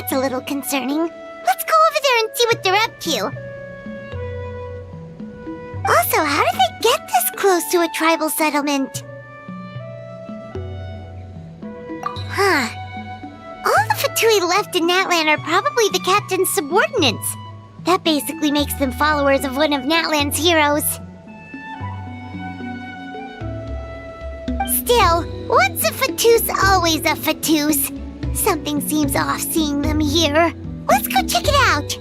that's a little concerning. Let's go over there and see what they're up to. Also, how did they get this close to a tribal settlement? Huh. All the Fatui left in Natlan are probably the captain's subordinates. That basically makes them followers of one of Natlan's heroes. Still, once a Fatus, always a Fatus. Something seems off seeing them here. Let's go check it out.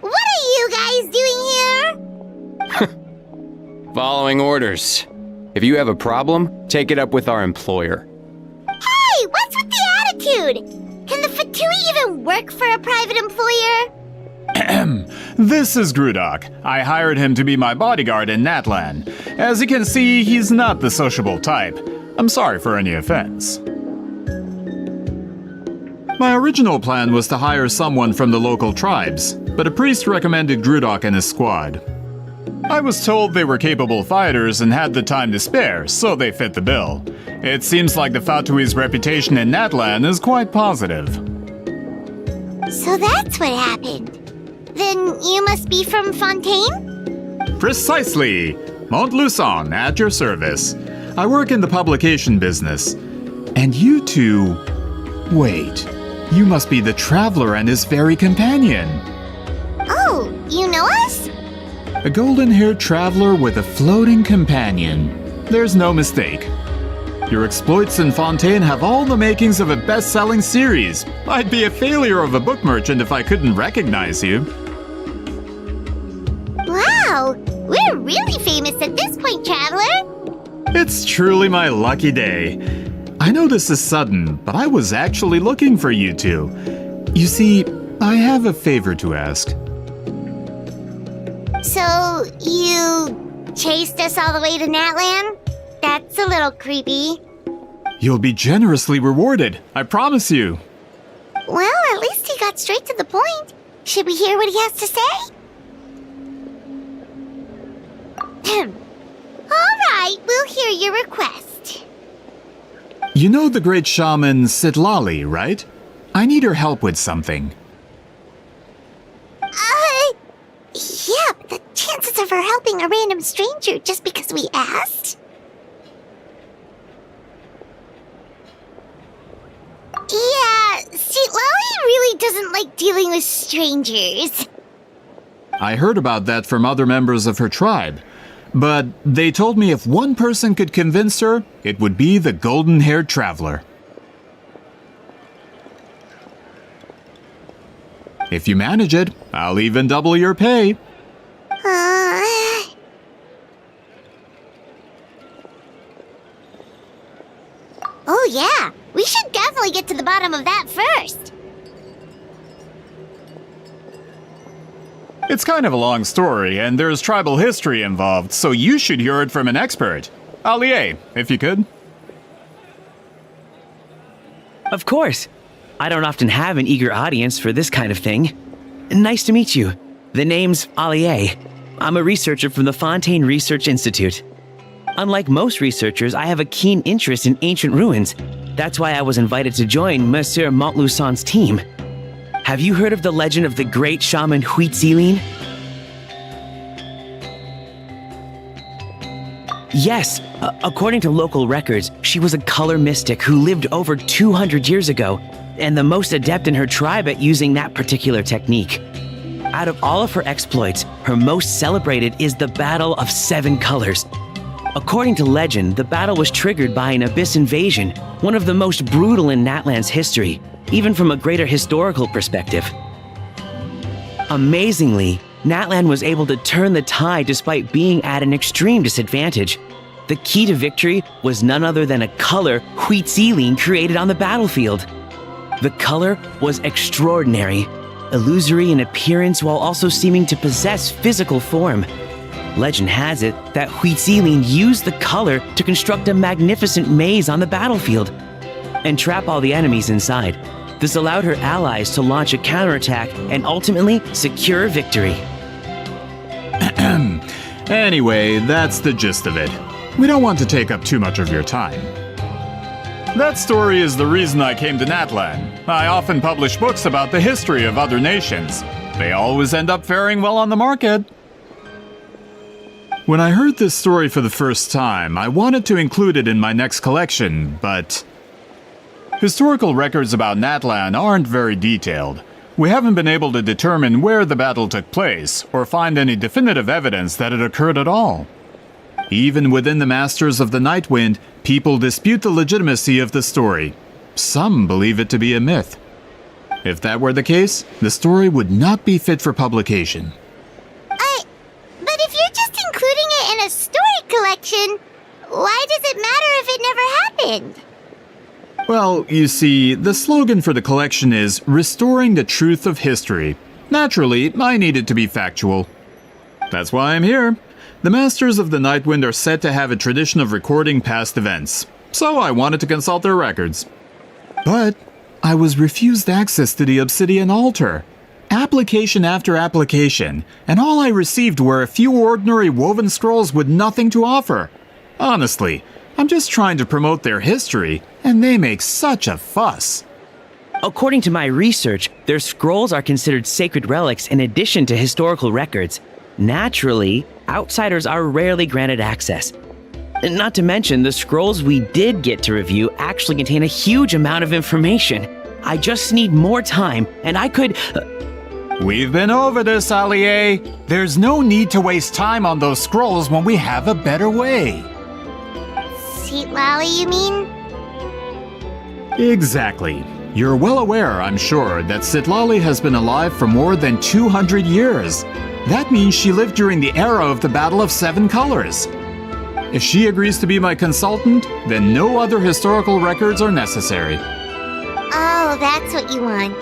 What are you guys doing here? Following orders. If you have a problem, take it up with our employer. Hey, what's with the attitude? Can the Fatui even work for a private employer? This is Grudok. I hired him to be my bodyguard in Natlan. As you can see, he's not the sociable type. I'm sorry for any offense. My original plan was to hire someone from the local tribes, but a priest recommended Grudok and his squad. I was told they were capable fighters and had the time to spare, so they fit the bill. It seems like the Fatui's reputation in Natlan is quite positive. So that's what happened. Then you must be from Fontaine? Precisely! Montluçon, at your service. I work in the publication business. And you two... Wait, you must be the traveler and his fairy companion. Oh, you know us? A golden-haired traveler with a floating companion. There's no mistake. Your exploits in Fontaine have all the makings of a best-selling series. I'd be a failure of a book merchant if I couldn't recognize you. Wow, we're really famous at this point, traveler. It's truly my lucky day. I know this is sudden, but I was actually looking for you two. You see, I have a favor to ask. So, you chased us all the way to Natlan? That's a little creepy. You'll be generously rewarded, I promise you. Well, at least he got straight to the point. Should we hear what he has to say? Alright, we'll hear your request. You know the great shaman Sitlali, right? I need her help with something. Yeah, but the chances of her helping a random stranger just because we asked? Yeah, see, Lolly really doesn't like dealing with strangers. I heard about that from other members of her tribe. But they told me if one person could convince her, it would be the golden-haired traveler. If you manage it, I'll even double your pay. Oh yeah, we should definitely get to the bottom of that first. It's kind of a long story, and there's tribal history involved, so you should hear it from an expert. Allier, if you could. Of course. I don't often have an eager audience for this kind of thing. Nice to meet you. The name's Allier. I'm a researcher from the Fontaine Research Institute. Unlike most researchers, I have a keen interest in ancient ruins. That's why I was invited to join Monsieur Montluçon's team. Have you heard of the legend of the great shaman Huitzilin? Yes, according to local records, she was a color mystic who lived over 200 years ago, and the most adept in her tribe at using that particular technique. Out of all of her exploits, her most celebrated is the Battle of Seven Colors. According to legend, the battle was triggered by an abyss invasion, one of the most brutal in Natlan's history, even from a greater historical perspective. Amazingly, Natlan was able to turn the tide despite being at an extreme disadvantage. The key to victory was none other than a color Huitzilin created on the battlefield. The color was extraordinary, illusory in appearance while also seeming to possess physical form. Legend has it that Huitzilin used the color to construct a magnificent maze on the battlefield and trap all the enemies inside. This allowed her allies to launch a counterattack and ultimately secure victory. Anyway, that's the gist of it. We don't want to take up too much of your time. That story is the reason I came to Natlan. I often publish books about the history of other nations. They always end up faring well on the market. When I heard this story for the first time, I wanted to include it in my next collection, but historical records about Natlan aren't very detailed. We haven't been able to determine where the battle took place, or find any definitive evidence that it occurred at all. Even within the Masters of the Nightwind, people dispute the legitimacy of the story. Some believe it to be a myth. If that were the case, the story would not be fit for publication. But if you're just including it in a story collection, why does it matter if it never happened? Well, you see, the slogan for the collection is Restoring the Truth of History. Naturally, I need it to be factual. That's why I'm here. The Masters of the Nightwind are said to have a tradition of recording past events, so I wanted to consult their records. But I was refused access to the Obsidian Altar. Application after application, and all I received were a few ordinary woven scrolls with nothing to offer. Honestly, I'm just trying to promote their history, and they make such a fuss. According to my research, their scrolls are considered sacred relics in addition to historical records. Naturally, outsiders are rarely granted access. Not to mention, the scrolls we did get to review actually contain a huge amount of information. I just need more time, and I could... We've been over this, Allier. There's no need to waste time on those scrolls when we have a better way. Sweet Lolly, you mean? Exactly. You're well aware, I'm sure, that Sitlali has been alive for more than 200 years. That means she lived during the era of the Battle of Seven Colors. If she agrees to be my consultant, then no other historical records are necessary. Oh, that's what you want.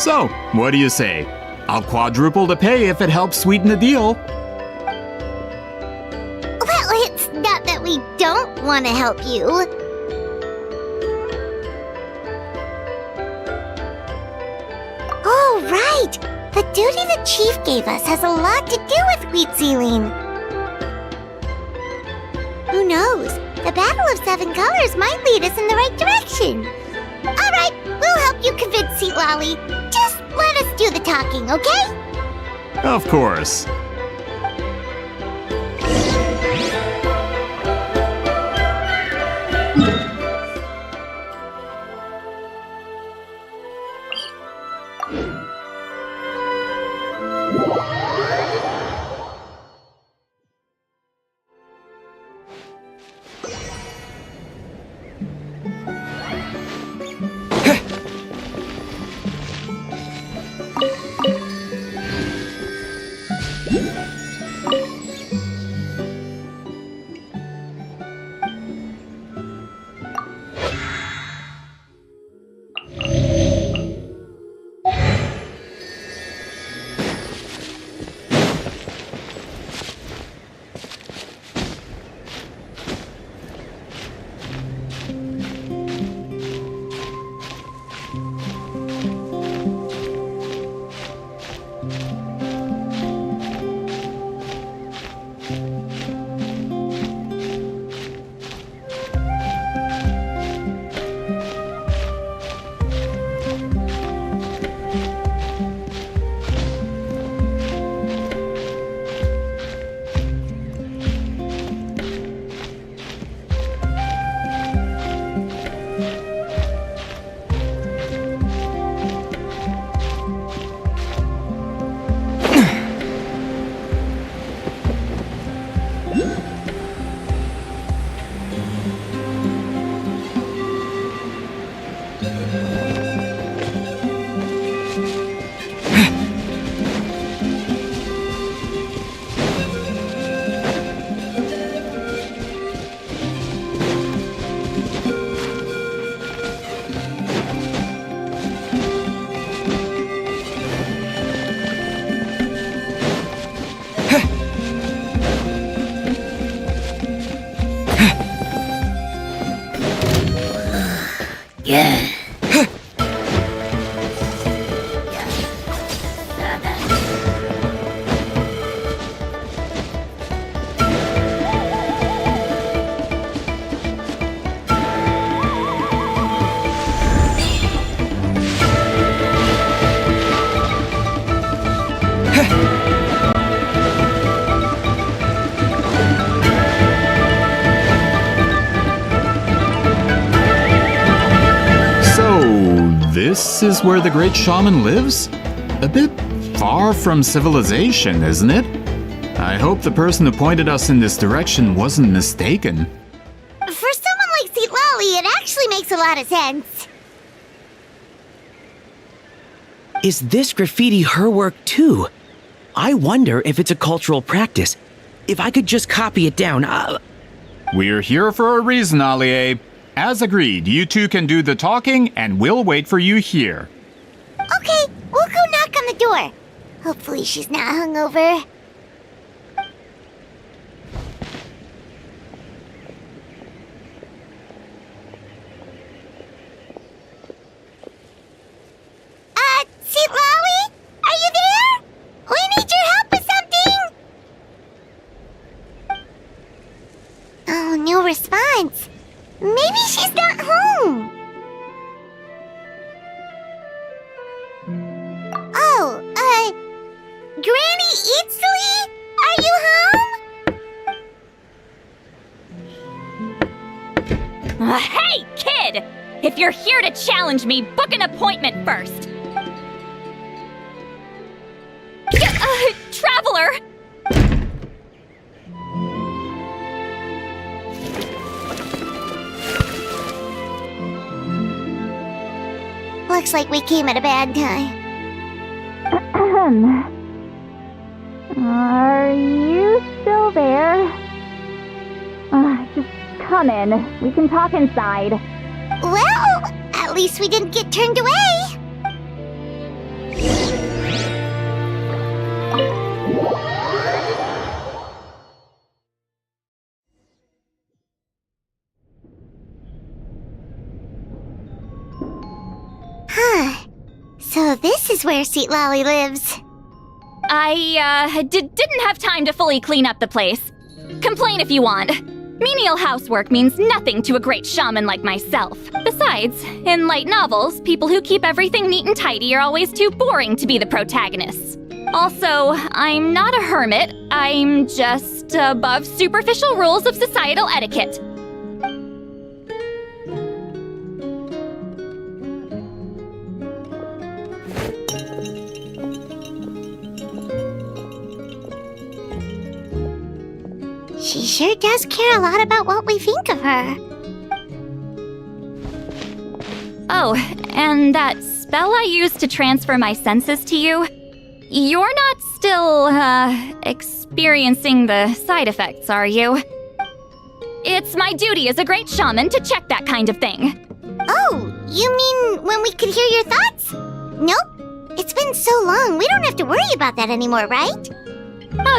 So, what do you say? I'll quadruple the pay if it helps sweeten the deal. Well, it's not that we don't want to help you. Oh, right! The duty the chief gave us has a lot to do with Huitzilin. Who knows? The Battle of Seven Colors might lead us in the right direction. All right, we'll help you convince Seat Lolly. Just let us do the talking, okay? Of course. Yeah. This is where the great shaman lives? A bit far from civilization, isn't it? I hope the person who pointed us in this direction wasn't mistaken. For someone like Seat Lolly, it actually makes a lot of sense. Is this graffiti her work too? I wonder if it's a cultural practice. If I could just copy it down, We're here for a reason, Alie. As agreed, you two can do the talking, and we'll wait for you here. Okay, we'll go knock on the door. Hopefully she's not hungover. Seat Lolly? Are you there? We need your help with something! Oh, no response. Maybe she's not home. Oh, Granny Eatsley? Are you home? Hey, kid! If you're here to challenge me, book an appointment first. Traveler! Looks like we came at a bad time. Are you still there? Just come in. We can talk inside. Well, at least we didn't get turned away. Huh. So this is where Seat Lolly lives. I, didn't have time to fully clean up the place. Complain if you want. Menial housework means nothing to a great shaman like myself. Besides, in light novels, people who keep everything neat and tidy are always too boring to be the protagonists. Also, I'm not a hermit. I'm just above superficial rules of societal etiquette. She sure does care a lot about what we think of her. Oh, and that spell I used to transfer my senses to you? You're not still, experiencing the side effects, are you? It's my duty as a great shaman to check that kind of thing. Oh, you mean when we could hear your thoughts? Nope. It's been so long, we don't have to worry about that anymore, right?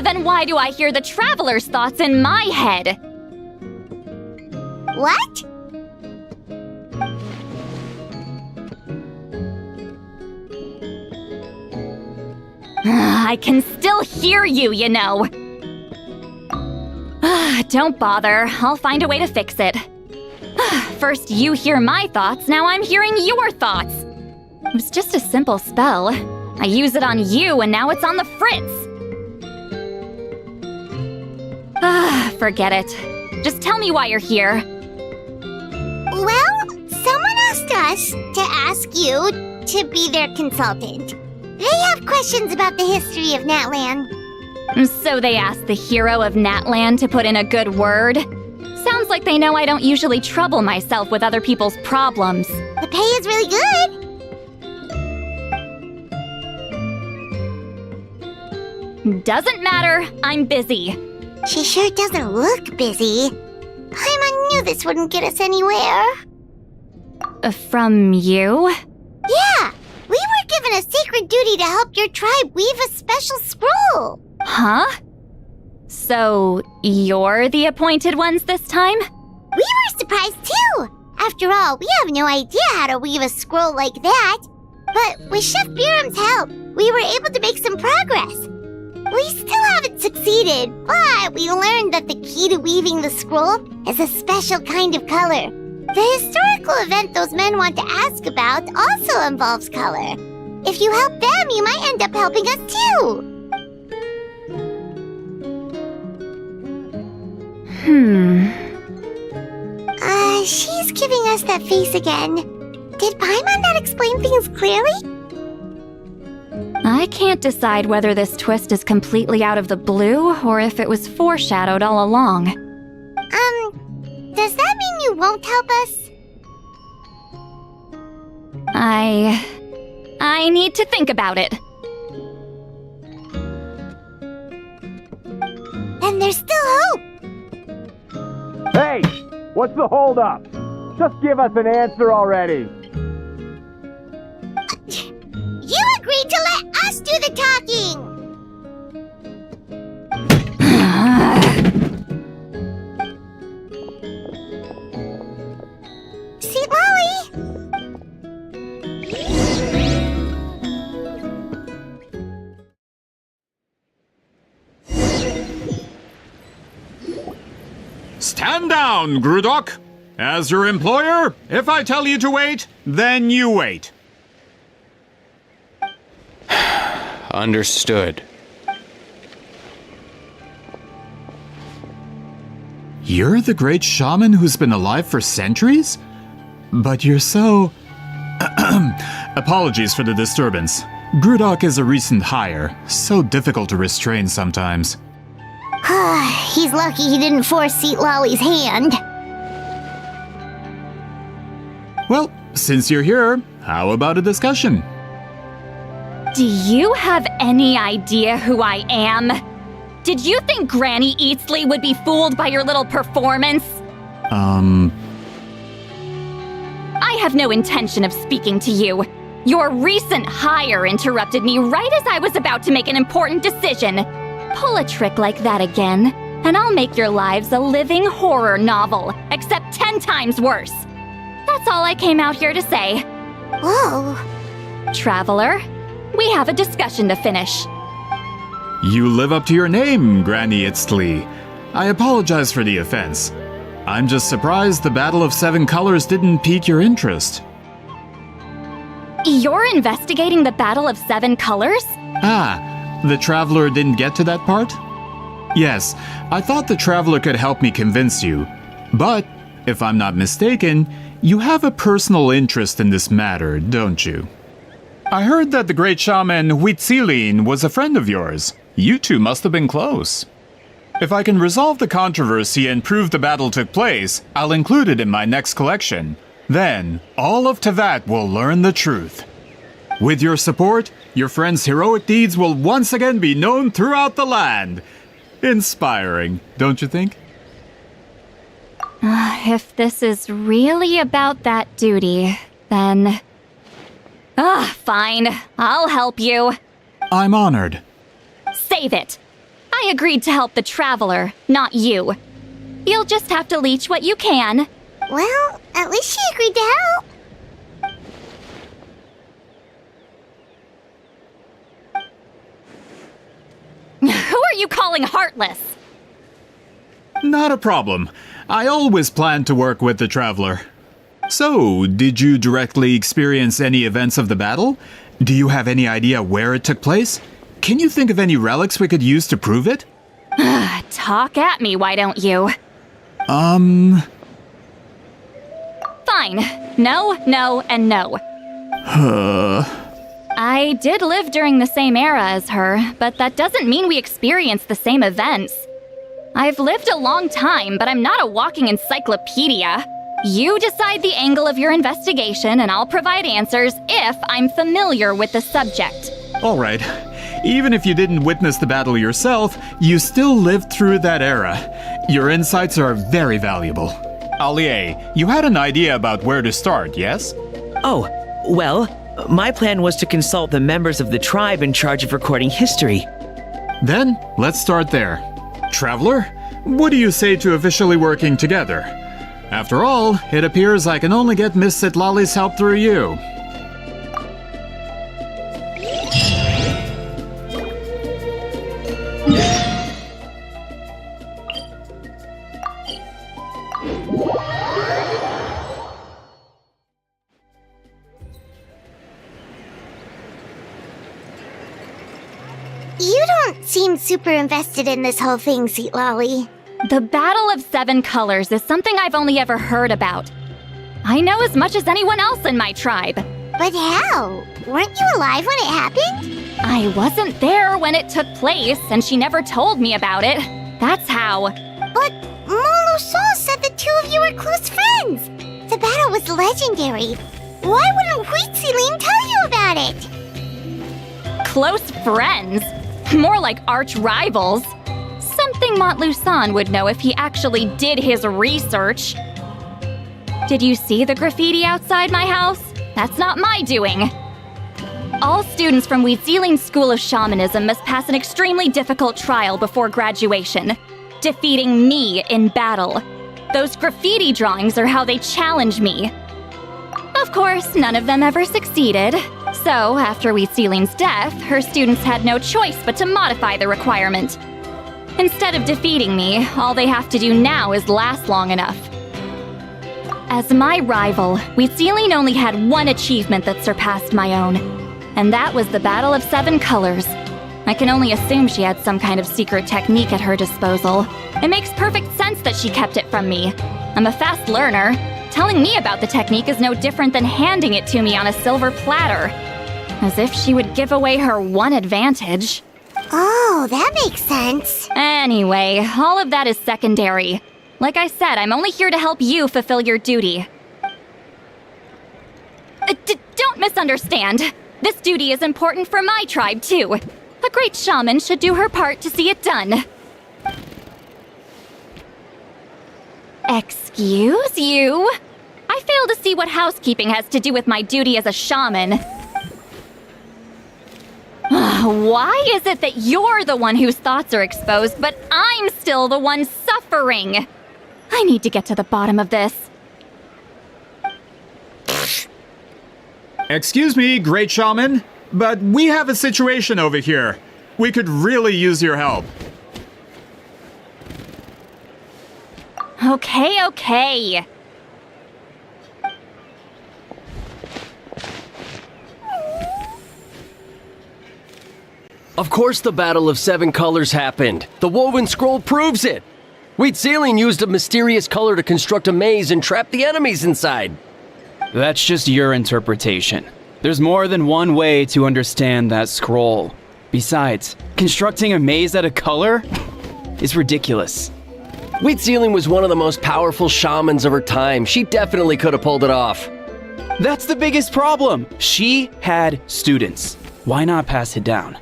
Then why do I hear the traveler's thoughts in my head? What? I can still hear you, you know. Don't bother. I'll find a way to fix it. First you hear my thoughts, now I'm hearing your thoughts. It was just a simple spell. I use it on you, and now it's on the Fritz. Forget it. Just tell me why you're here. Well, someone asked us to ask you to be their consultant. They have questions about the history of Natlan. So they asked the hero of Natlan to put in a good word? Sounds like they know I don't usually trouble myself with other people's problems. The pay is really good. Doesn't matter. I'm busy. She sure doesn't look busy. I knew this wouldn't get us anywhere. From you? Yeah, we were given a sacred duty to help your tribe weave a special scroll. Huh? So, you're the appointed ones this time? We were surprised too. After all, we have no idea how to weave a scroll like that. But with Chef Biram's help, we were able to make some progress. We still haven't succeeded, but we learned that the key to weaving the scroll is a special kind of color. The historical event those men want to ask about also involves color. If you help them, you might end up helping us too. She's giving us that face again. Did Paimon not explain things clearly? I can't decide whether this twist is completely out of the blue or if it was foreshadowed all along. Does that mean you won't help us? I need to think about it. And there's still hope. Hey! What's the holdup? Just give us an answer already. You agreed to let us do the talking! Sweet Lolly! Stand down, Grudok! As your employer, if I tell you to wait, then you wait. Understood. You're the great shaman who's been alive for centuries? But you're so... Apologies for the disturbance. Grudok is a recent hire, so difficult to restrain sometimes. He's lucky he didn't force Seat Lolly's hand. Well, since you're here, how about a discussion? Do you have any idea who I am? Did you think Granny Eatsley would be fooled by your little performance? I have no intention of speaking to you. Your recent hire interrupted me right as I was about to make an important decision. Pull a trick like that again, and I'll make your lives a living horror novel, except 10 times worse. That's all I came out here to say. Whoa. Traveler, we have a discussion to finish. You live up to your name, Granny Itztli. I apologize for the offense. I'm just surprised the Battle of Seven Colors didn't pique your interest. You're investigating the Battle of Seven Colors? The Traveler didn't get to that part? Yes, I thought the Traveler could help me convince you. But, if I'm not mistaken, you have a personal interest in this matter, don't you? I heard that the great shaman Huitzilin was a friend of yours. You two must have been close. If I can resolve the controversy and prove the battle took place, I'll include it in my next collection. Then, all of Tevat will learn the truth. With your support, your friend's heroic deeds will once again be known throughout the land. Inspiring, don't you think? If this is really about that duty, then... fine. I'll help you. I'm honored. Save it. I agreed to help the Traveler, not you. You'll just have to leech what you can. Well, at least she agreed to help. Who are you calling heartless? Not a problem. I always planned to work with the Traveler. So, did you directly experience any events of the battle? Do you have any idea where it took place? Can you think of any relics we could use to prove it? Talk at me, why don't you? Fine. No, no, and no. I did live during the same era as her, but that doesn't mean we experienced the same events. I've lived a long time, but I'm not a walking encyclopedia. You decide the angle of your investigation, and I'll provide answers if I'm familiar with the subject. All right. Even if you didn't witness the battle yourself, you still lived through that era. Your insights are very valuable. Allie, you had an idea about where to start, yes? Oh, well, my plan was to consult the members of the tribe in charge of recording history. Then, let's start there. Traveler, what do you say to officially working together? After all, it appears I can only get Miss Citlali's help through you. You don't seem super invested in this whole thing, Citlali. The Battle of Seven Colors is something I've only ever heard about. I know as much as anyone else in my tribe. But how? Weren't you alive when it happened? I wasn't there when it took place, and she never told me about it. That's how. But Molusol said the two of you were close friends. The battle was legendary. Why wouldn't Huitziling tell you about it? Close friends? More like arch rivals. Something Montluçon would know if he actually did his research. Did you see the graffiti outside my house? That's not my doing. All students from Huitziling's School of Shamanism must pass an extremely difficult trial before graduation, defeating me in battle. Those graffiti drawings are how they challenge me. Of course, none of them ever succeeded. So, after Huitziling's death, her students had no choice but to modify the requirement. Instead of defeating me, all they have to do now is last long enough. As my rival, Huitziling only had one achievement that surpassed my own, and that was the Battle of Seven Colors. I can only assume she had some kind of secret technique at her disposal. It makes perfect sense that she kept it from me. I'm a fast learner. Telling me about the technique is no different than handing it to me on a silver platter. As if she would give away her one advantage. Oh, that makes sense. Anyway, all of that is secondary. Like I said, I'm only here to help you fulfill your duty. Don't misunderstand. This duty is important for my tribe, too. A great shaman should do her part to see it done. Excuse you? I fail to see what housekeeping has to do with my duty as a shaman. Why is it that you're the one whose thoughts are exposed, but I'm still the one suffering? I need to get to the bottom of this. Excuse me, Great Shaman, but we have a situation over here. We could really use your help. Okay. Of course the Battle of Seven Colors happened. The woven scroll proves it. Huitziling used a mysterious color to construct a maze and trap the enemies inside. That's just your interpretation. There's more than one way to understand that scroll. Besides, constructing a maze out of color is ridiculous. Huitziling was one of the most powerful shamans of her time. She definitely could have pulled it off. That's the biggest problem. She had students. Why not pass it down?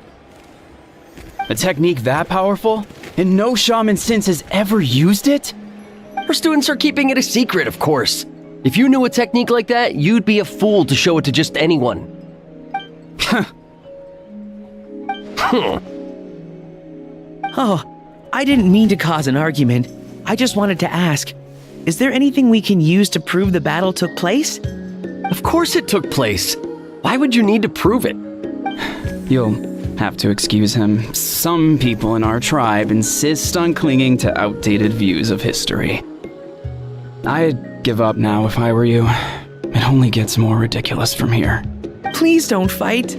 A technique that powerful? And no shaman since has ever used it? Her students are keeping it a secret, of course. If you knew a technique like that, you'd be a fool to show it to just anyone. Oh, I didn't mean to cause an argument. I just wanted to ask, is there anything we can use to prove the battle took place? Of course it took place. Why would you need to prove it? You'll have to excuse him. Some people in our tribe insist on clinging to outdated views of history. I'd give up now if I were you. It only gets more ridiculous from here. Please don't fight.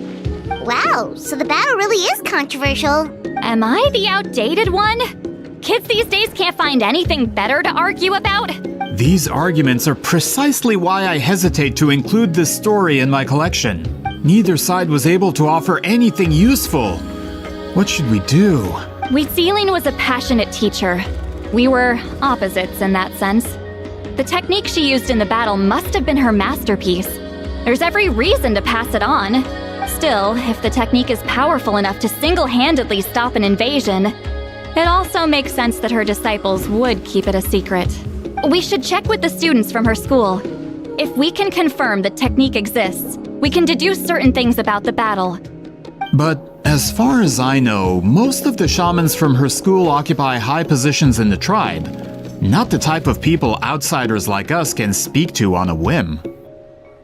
Wow, so the battle really is controversial. Am I the outdated one? Kids these days can't find anything better to argue about? These arguments are precisely why I hesitate to include this story in my collection. Neither side was able to offer anything useful. What should we do? Huitziling was a passionate teacher. We were opposites in that sense. The technique she used in the battle must have been her masterpiece. There's every reason to pass it on. Still, if the technique is powerful enough to single-handedly stop an invasion, it also makes sense that her disciples would keep it a secret. We should check with the students from her school. If we can confirm the technique exists, we can deduce certain things about the battle. But as far as I know, most of the shamans from her school occupy high positions in the tribe. Not the type of people outsiders like us can speak to on a whim.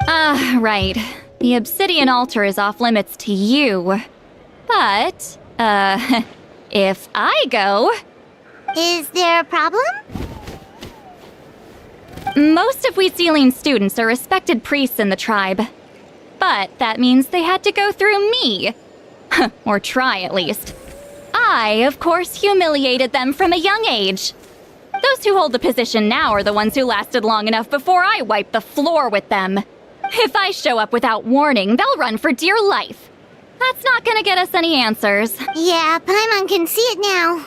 Right. The obsidian altar is off limits to you. But, if I go... Is there a problem? Most of Wheatsealing students are respected priests in the tribe. But that means they had to go through me. Or try, at least. I, of course, humiliated them from a young age. Those who hold the position now are the ones who lasted long enough before I wiped the floor with them. If I show up without warning, they'll run for dear life. That's not gonna get us any answers. Yeah, Paimon can see it now.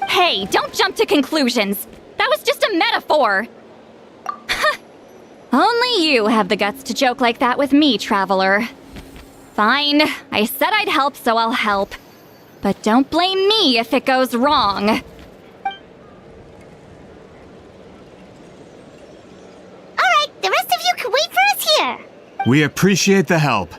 Hey, don't jump to conclusions. That was just a metaphor. Only you have the guts to joke like that with me, traveler. Fine, I said I'd help, so I'll help. But don't blame me if it goes wrong. Alright, the rest of you can wait for us here. We appreciate the help.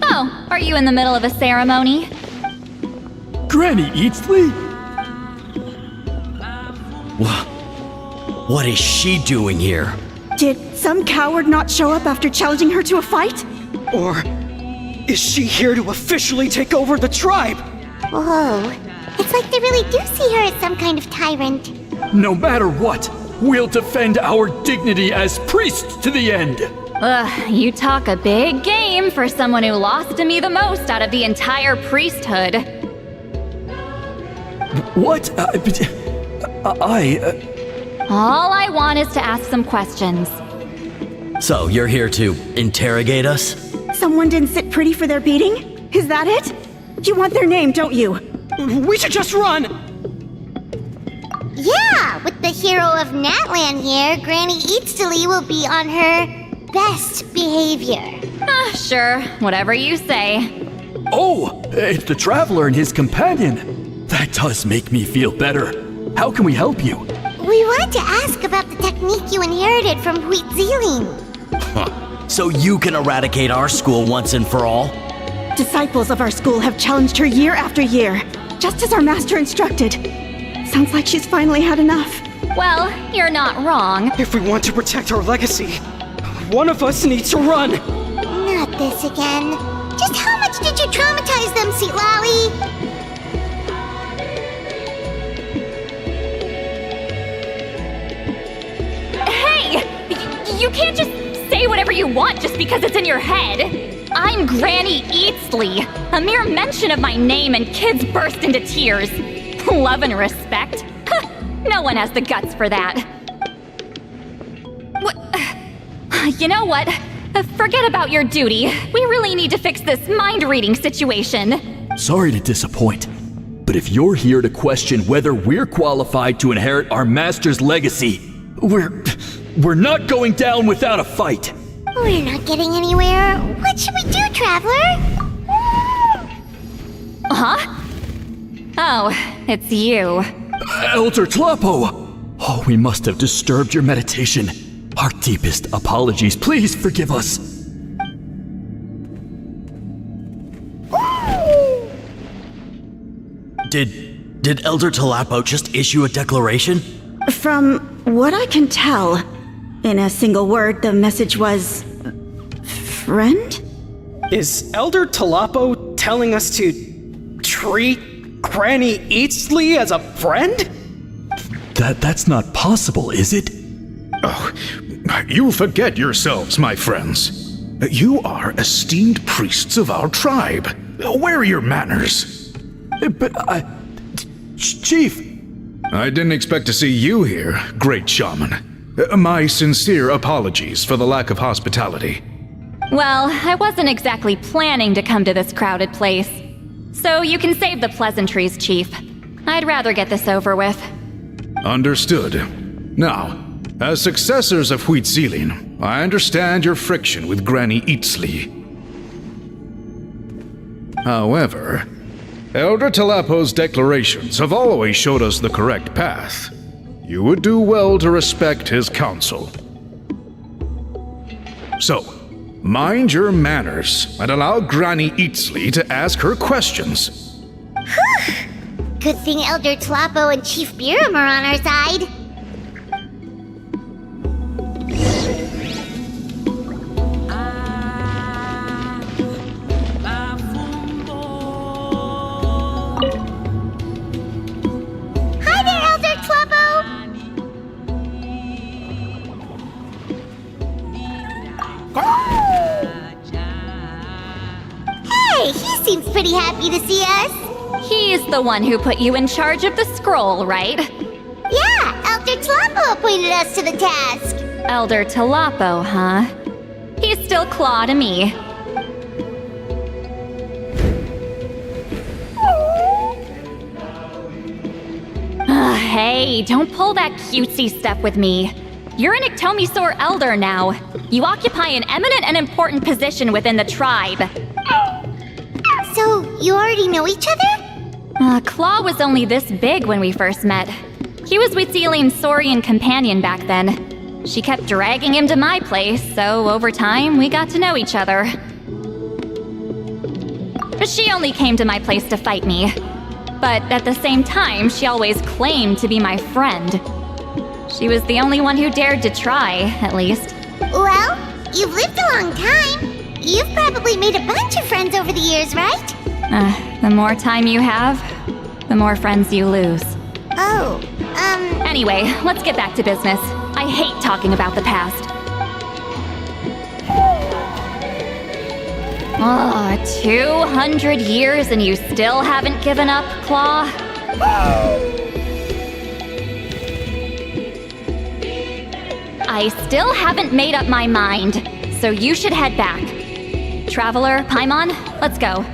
Oh, are you in the middle of a ceremony? Granny Eatsley? What is she doing here? Did some coward not show up after challenging her to a fight? Or is she here to officially take over the tribe? Whoa, it's like they really do see her as some kind of tyrant. No matter what, we'll defend our dignity as priests to the end. Ugh, you talk a big game for someone who lost to me the most out of the entire priesthood. What? All I want is to ask some questions. So, you're here to interrogate us? Someone didn't sit pretty for their beating? Is that it? You want their name, don't you? We should just run! Yeah, with the hero of Natlan here, Granny Eatsley will be on her best behavior. Sure, whatever you say. Oh, it's the Traveler and his companion. That does make me feel better. How can we help you? We want to ask about the technique you inherited from Wheatsealing. So you can eradicate our school once and for all? Disciples of our school have challenged her year after year, just as our master instructed. Sounds like she's finally had enough. Well, you're not wrong. If we want to protect our legacy, one of us needs to run. Not this again. Just how much did you traumatize them, Seatlally? You can't just say whatever you want just because it's in your head. I'm Granny Eatsley. A mere mention of my name and kids burst into tears. Love and respect? No one has the guts for that. You know what? Forget about your duty. We really need to fix this mind-reading situation. Sorry to disappoint, but if you're here to question whether we're qualified to inherit our master's legacy, we're not going down without a fight. We're not getting anywhere. What should we do, Traveler? Huh? Oh, it's you. Elder Tlapo! Oh, we must have disturbed your meditation. Our deepest apologies. Please forgive us. Did Elder Tlapo just issue a declaration? From what I can tell, in a single word, the message was... friend? Is Elder Tlapo telling us to treat Granny Eatsley as a friend? That's not possible, is it? Oh, you forget yourselves, my friends. You are esteemed priests of our tribe. Where are your manners? But Chief! I didn't expect to see you here, great shaman. My sincere apologies for the lack of hospitality. Well, I wasn't exactly planning to come to this crowded place. So you can save the pleasantries, Chief. I'd rather get this over with. Understood. Now, as successors of Huitzilin, I understand your friction with Granny Eatsley. However, Elder Tlapo's declarations have always showed us the correct path. You would do well to respect his counsel. So, mind your manners and allow Granny Eatsley to ask her questions. Whew! Good thing Elder Tlapo and Chief Biram are on our side. Hi there, Elder Tlapo! Hey, he seems pretty happy to see us. He's the one who put you in charge of the scroll, right? Yeah, Elder Tlapo appointed us to the task. Elder Tlapo, huh? He's still Claw to me. Hey, don't pull that cutesy stuff with me. You're an Iktomi-Sor elder now. You occupy an eminent and important position within the tribe. So, you already know each other? Claw was only this big when we first met. He was Huitzilin's Saurian companion back then. She kept dragging him to my place, so over time, we got to know each other. She only came to my place to fight me. But at the same time, she always claimed to be my friend. She was the only one who dared to try, at least. Well, you've lived a long time. You've probably made a bunch of friends over the years, right? The more time you have, the more friends you lose. Oh, Anyway, let's get back to business. I hate talking about the past. 200 years and you still haven't given up, Claw? I still haven't made up my mind, so you should head back. Traveler, Paimon, let's go.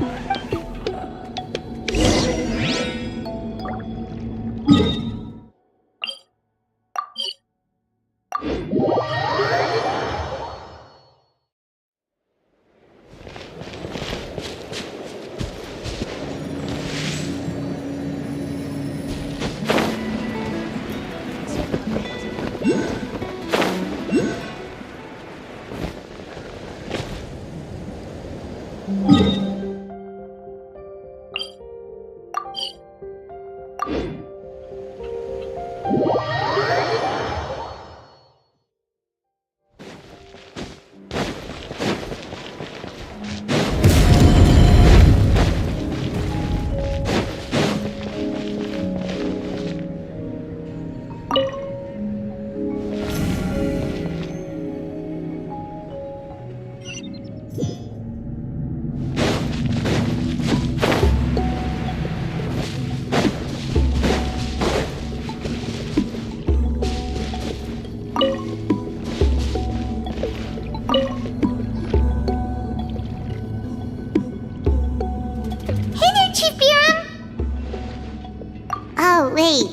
Oh, wait.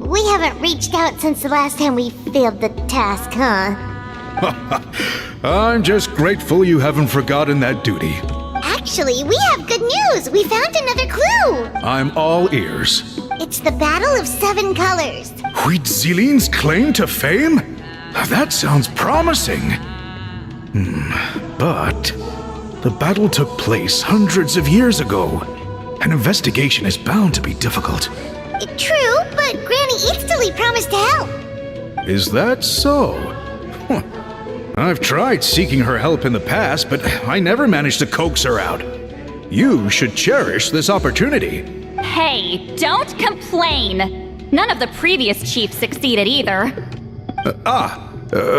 We haven't reached out since the last time we failed the task, huh? I'm just grateful you haven't forgotten that duty. Actually, we have good news! We found another clue! I'm all ears. It's the Battle of Seven Colors. Huitzilian's claim to fame? That sounds promising. But the battle took place hundreds of years ago. An investigation is bound to be difficult. True, but Granny Eatsterly promised to help. Is that so? Huh. I've tried seeking her help in the past, but I never managed to coax her out. You should cherish this opportunity. Hey, don't complain. None of the previous chiefs succeeded either.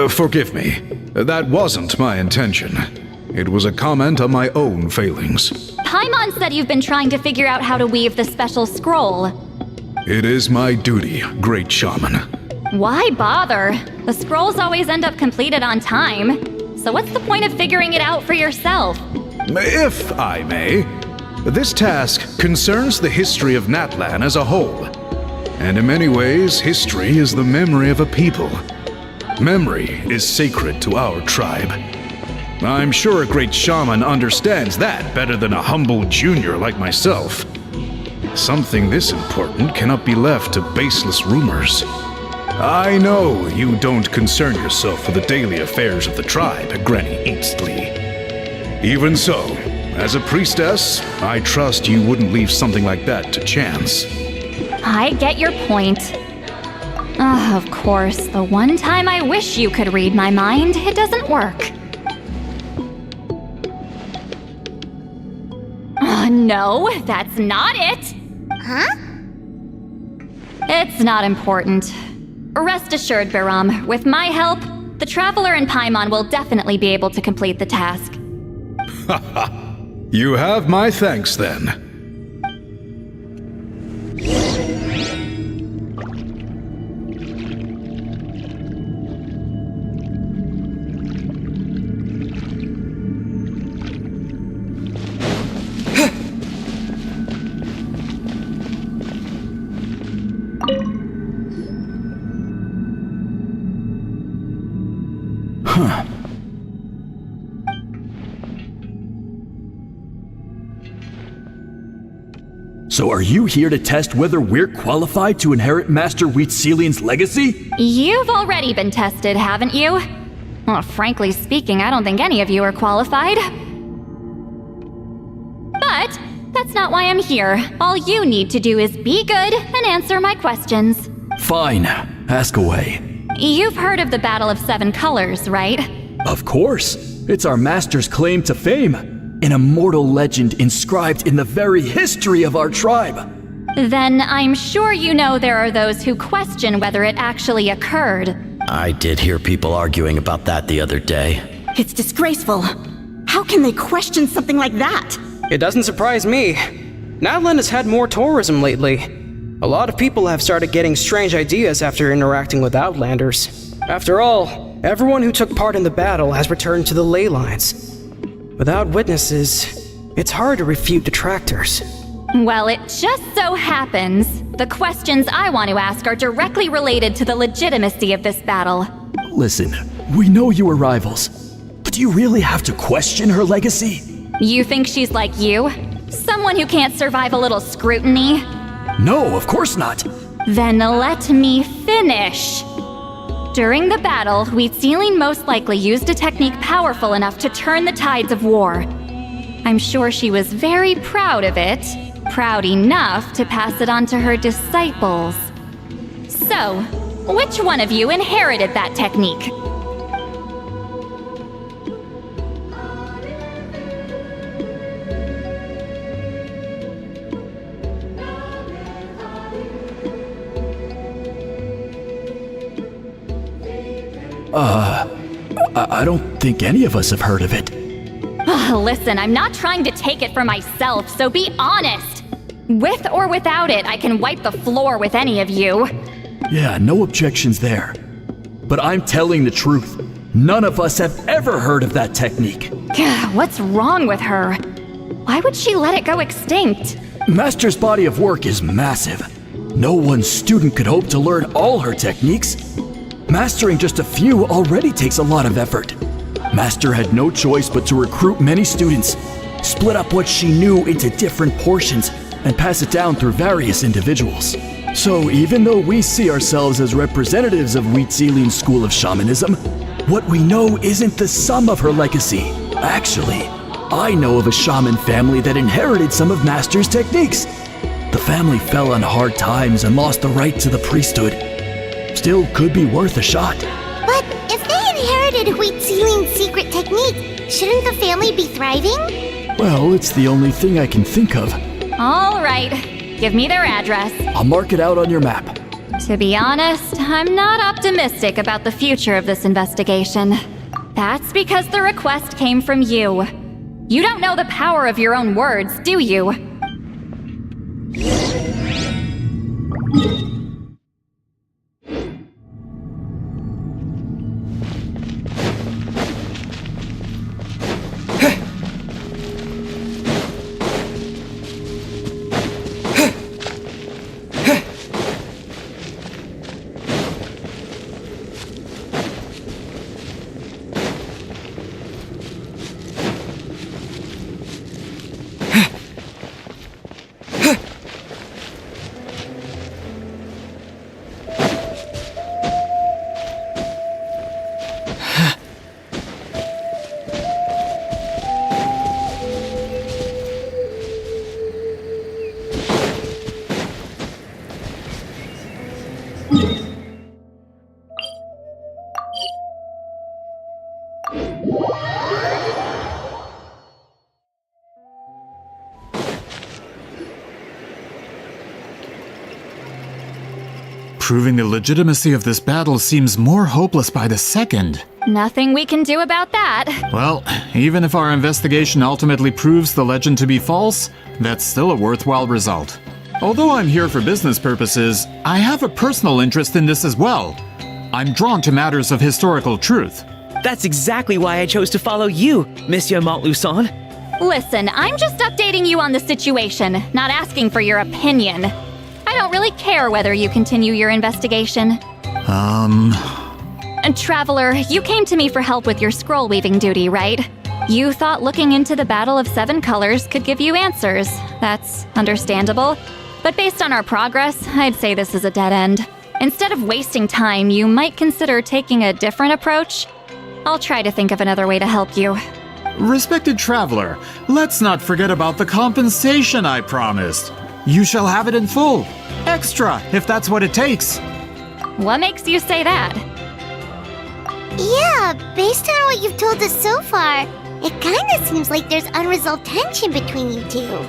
Forgive me. That wasn't my intention. It was a comment on my own failings. Paimon said you've been trying to figure out how to weave the special scroll. It is my duty, great shaman. Why bother? The scrolls always end up completed on time. So what's the point of figuring it out for yourself? If I may, this task concerns the history of Natlan as a whole. And in many ways, history is the memory of a people. Memory is sacred to our tribe. I'm sure a great shaman understands that better than a humble junior like myself. Something this important cannot be left to baseless rumors. I know you don't concern yourself with the daily affairs of the tribe, Granny Eatsterly. Even so, as a priestess, I trust you wouldn't leave something like that to chance. I get your point. Of course, the one time I wish you could read my mind, it doesn't work. No, that's not it! Huh? It's not important. Rest assured, Biram, with my help, the Traveler and Paimon will definitely be able to complete the task. You have my thanks then. So are you here to test whether we're qualified to inherit Master Huitzilian's legacy? You've already been tested, haven't you? Well, frankly speaking, I don't think any of you are qualified. But that's not why I'm here. All you need to do is be good and answer my questions. Fine. Ask away. You've heard of the Battle of Seven Colors, right? Of course. It's our master's claim to fame. An immortal legend inscribed in the very history of our tribe. Then I'm sure you know there are those who question whether it actually occurred. I did hear people arguing about that the other day. It's disgraceful. How can they question something like that? It doesn't surprise me. Natlan has had more tourism lately. A lot of people have started getting strange ideas after interacting with Outlanders. After all, everyone who took part in the battle has returned to the ley lines. Without witnesses, it's hard to refute detractors. Well, it just so happens the questions I want to ask are directly related to the legitimacy of this battle. Listen, we know you are rivals, but do you really have to question her legacy? You think she's like you? Someone who can't survive a little scrutiny? No, of course not. Then let me finish. During the battle, Huitzilian most likely used a technique powerful enough to turn the tides of war. I'm sure she was very proud of it, proud enough to pass it on to her disciples. So, which one of you inherited that technique? I don't think any of us have heard of it. Listen, I'm not trying to take it for myself, so be honest. With or without it, I can wipe the floor with any of you. Yeah, no objections there. But I'm telling the truth. None of us have ever heard of that technique. What's wrong with her? Why would she let it go extinct? Master's body of work is massive. No one student could hope to learn all her techniques. Mastering just a few already takes a lot of effort. Master had no choice but to recruit many students, split up what she knew into different portions, and pass it down through various individuals. So even though we see ourselves as representatives of Wheat Zealand's school of shamanism, what we know isn't the sum of her legacy. Actually, I know of a shaman family that inherited some of Master's techniques. The family fell on hard times and lost the right to the priesthood. Still could be worth a shot. But if they inherited Wheat Ceiling's secret technique, shouldn't the family be thriving? Well, it's the only thing I can think of. All right, give me their address. I'll mark it out on your map. To be honest, I'm not optimistic about the future of this investigation. That's because the request came from you. You don't know the power of your own words, do you? Proving the legitimacy of this battle seems more hopeless by the second. Nothing we can do about that. Well, even if our investigation ultimately proves the legend to be false, that's still a worthwhile result. Although I'm here for business purposes, I have a personal interest in this as well. I'm drawn to matters of historical truth. That's exactly why I chose to follow you, Monsieur Montluçon. Listen, I'm just updating you on the situation, not asking for your opinion. I don't really care whether you continue your investigation. And Traveler, you came to me for help with your scroll weaving duty, right? You thought looking into the Battle of Seven Colors could give you answers. That's understandable. But based on our progress, I'd say this is a dead end. Instead of wasting time, you might consider taking a different approach. I'll try to think of another way to help you. Respected Traveler, let's not forget about the compensation I promised. You shall have it in full. Extra, if that's what it takes. What makes you say that? Yeah, based on what you've told us so far, it kinda seems like there's unresolved tension between you two.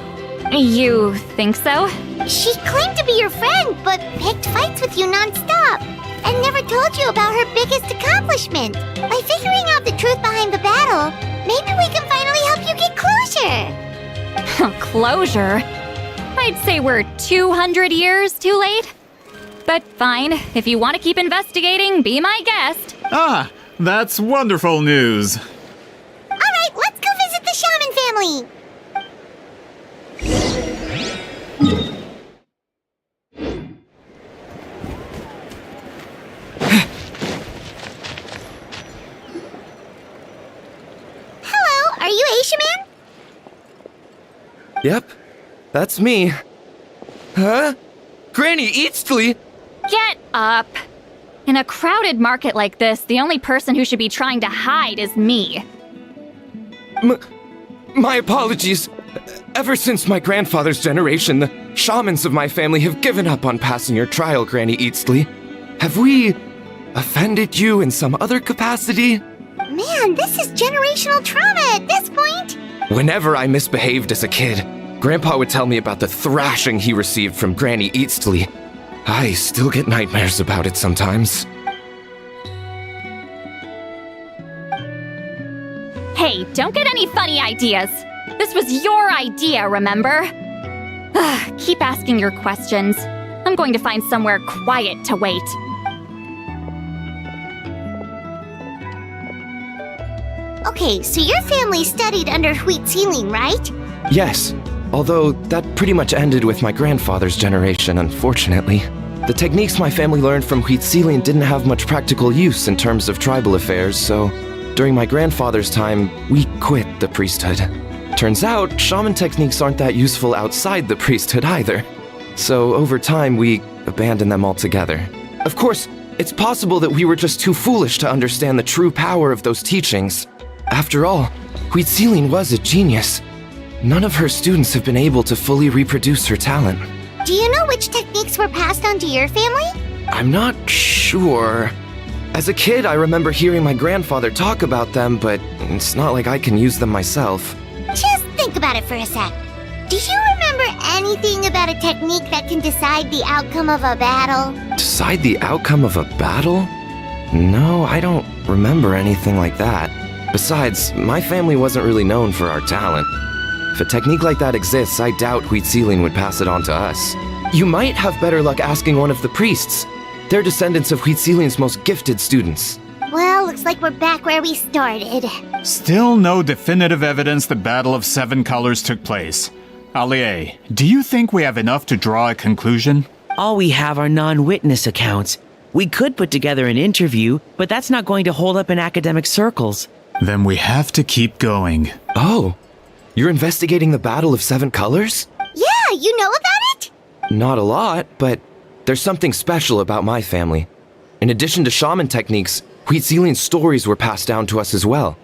You think so? She claimed to be your friend, but picked fights with you non-stop, and never told you about her biggest accomplishment. By figuring out the truth behind the battle, maybe we can finally help you get closure. Closure? I'd say we're 200 years too late. But fine, if you want to keep investigating, be my guest. Ah, that's wonderful news. Alright, let's go visit the shaman family. Hello, are you Asia Man? Yep, that's me. Huh? Granny Eastly? Get up! In a crowded market like this, the only person who should be trying to hide is me. My apologies. Ever since my grandfather's generation, the shamans of my family have given up on passing your trial, Granny Eastly. Have we offended you in some other capacity? Man, this is generational trauma at this point. Whenever I misbehaved as a kid, Grandpa would tell me about the thrashing he received from Granny Eastly. I still get nightmares about it sometimes. Hey, don't get any funny ideas. This was your idea, remember? Keep asking your questions. I'm going to find somewhere quiet to wait. Okay, so your family studied under Wheat Ceiling, right? Yes, although that pretty much ended with my grandfather's generation, unfortunately. The techniques my family learned from Wheat Ceiling didn't have much practical use in terms of tribal affairs, so during my grandfather's time, we quit the priesthood. Turns out, shaman techniques aren't that useful outside the priesthood either. So over time, we abandoned them altogether. Of course, it's possible that we were just too foolish to understand the true power of those teachings. After all, Huitziling was a genius. None of her students have been able to fully reproduce her talent. Do you know which techniques were passed on to your family? I'm not sure. As a kid, I remember hearing my grandfather talk about them, but it's not like I can use them myself. Just think about it for a sec. Do you remember anything about a technique that can decide the outcome of a battle? Decide the outcome of a battle? No, I don't remember anything like that. Besides, my family wasn't really known for our talent. If a technique like that exists, I doubt Huitziling would pass it on to us. You might have better luck asking one of the priests. They're descendants of Huitziling's most gifted students. Well, looks like we're back where we started. Still no definitive evidence the Battle of Seven Colors took place. Allie, do you think we have enough to draw a conclusion? All we have are non-witness accounts. We could put together an interview, but that's not going to hold up in academic circles. Then we have to keep going. Oh, you're investigating the Battle of Seven Colors? Yeah, you know about it? Not a lot, but there's something special about my family. In addition to shaman techniques, Huitziling's stories were passed down to us as well.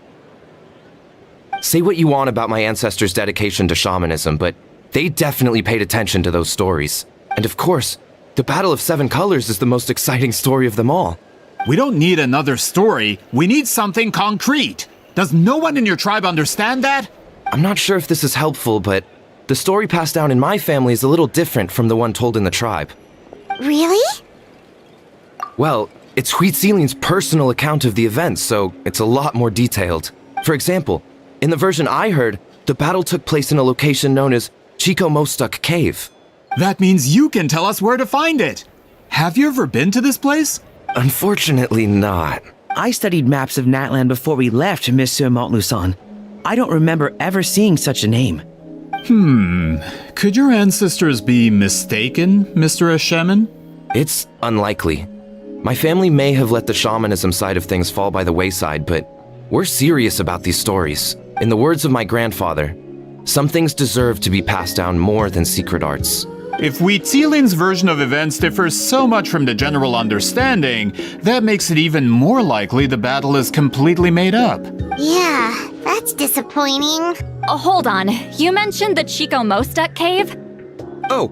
Say what you want about my ancestors' dedication to shamanism, but they definitely paid attention to those stories. And of course, the Battle of Seven Colors is the most exciting story of them all. We don't need another story. We need something concrete. Does no one in your tribe understand that? I'm not sure if this is helpful, but the story passed down in my family is a little different from the one told in the tribe. Really? Well, it's Huitziling's personal account of the event, so it's a lot more detailed. For example, in the version I heard, the battle took place in a location known as Chico Mostuk Cave. That means you can tell us where to find it. Have you ever been to this place? Unfortunately not. I studied maps of Natlan before we left, Monsieur Montluçon. I don't remember ever seeing such a name. Could your ancestors be mistaken, Mr. Eshemin? It's unlikely. My family may have let the shamanism side of things fall by the wayside, but we're serious about these stories. In the words of my grandfather, some things deserve to be passed down more than secret arts. If Huitziling's version of events differs so much from the general understanding, that makes it even more likely the battle is completely made up. Yeah, that's disappointing. Oh, hold on. You mentioned the Chico Mostuk Cave? Oh,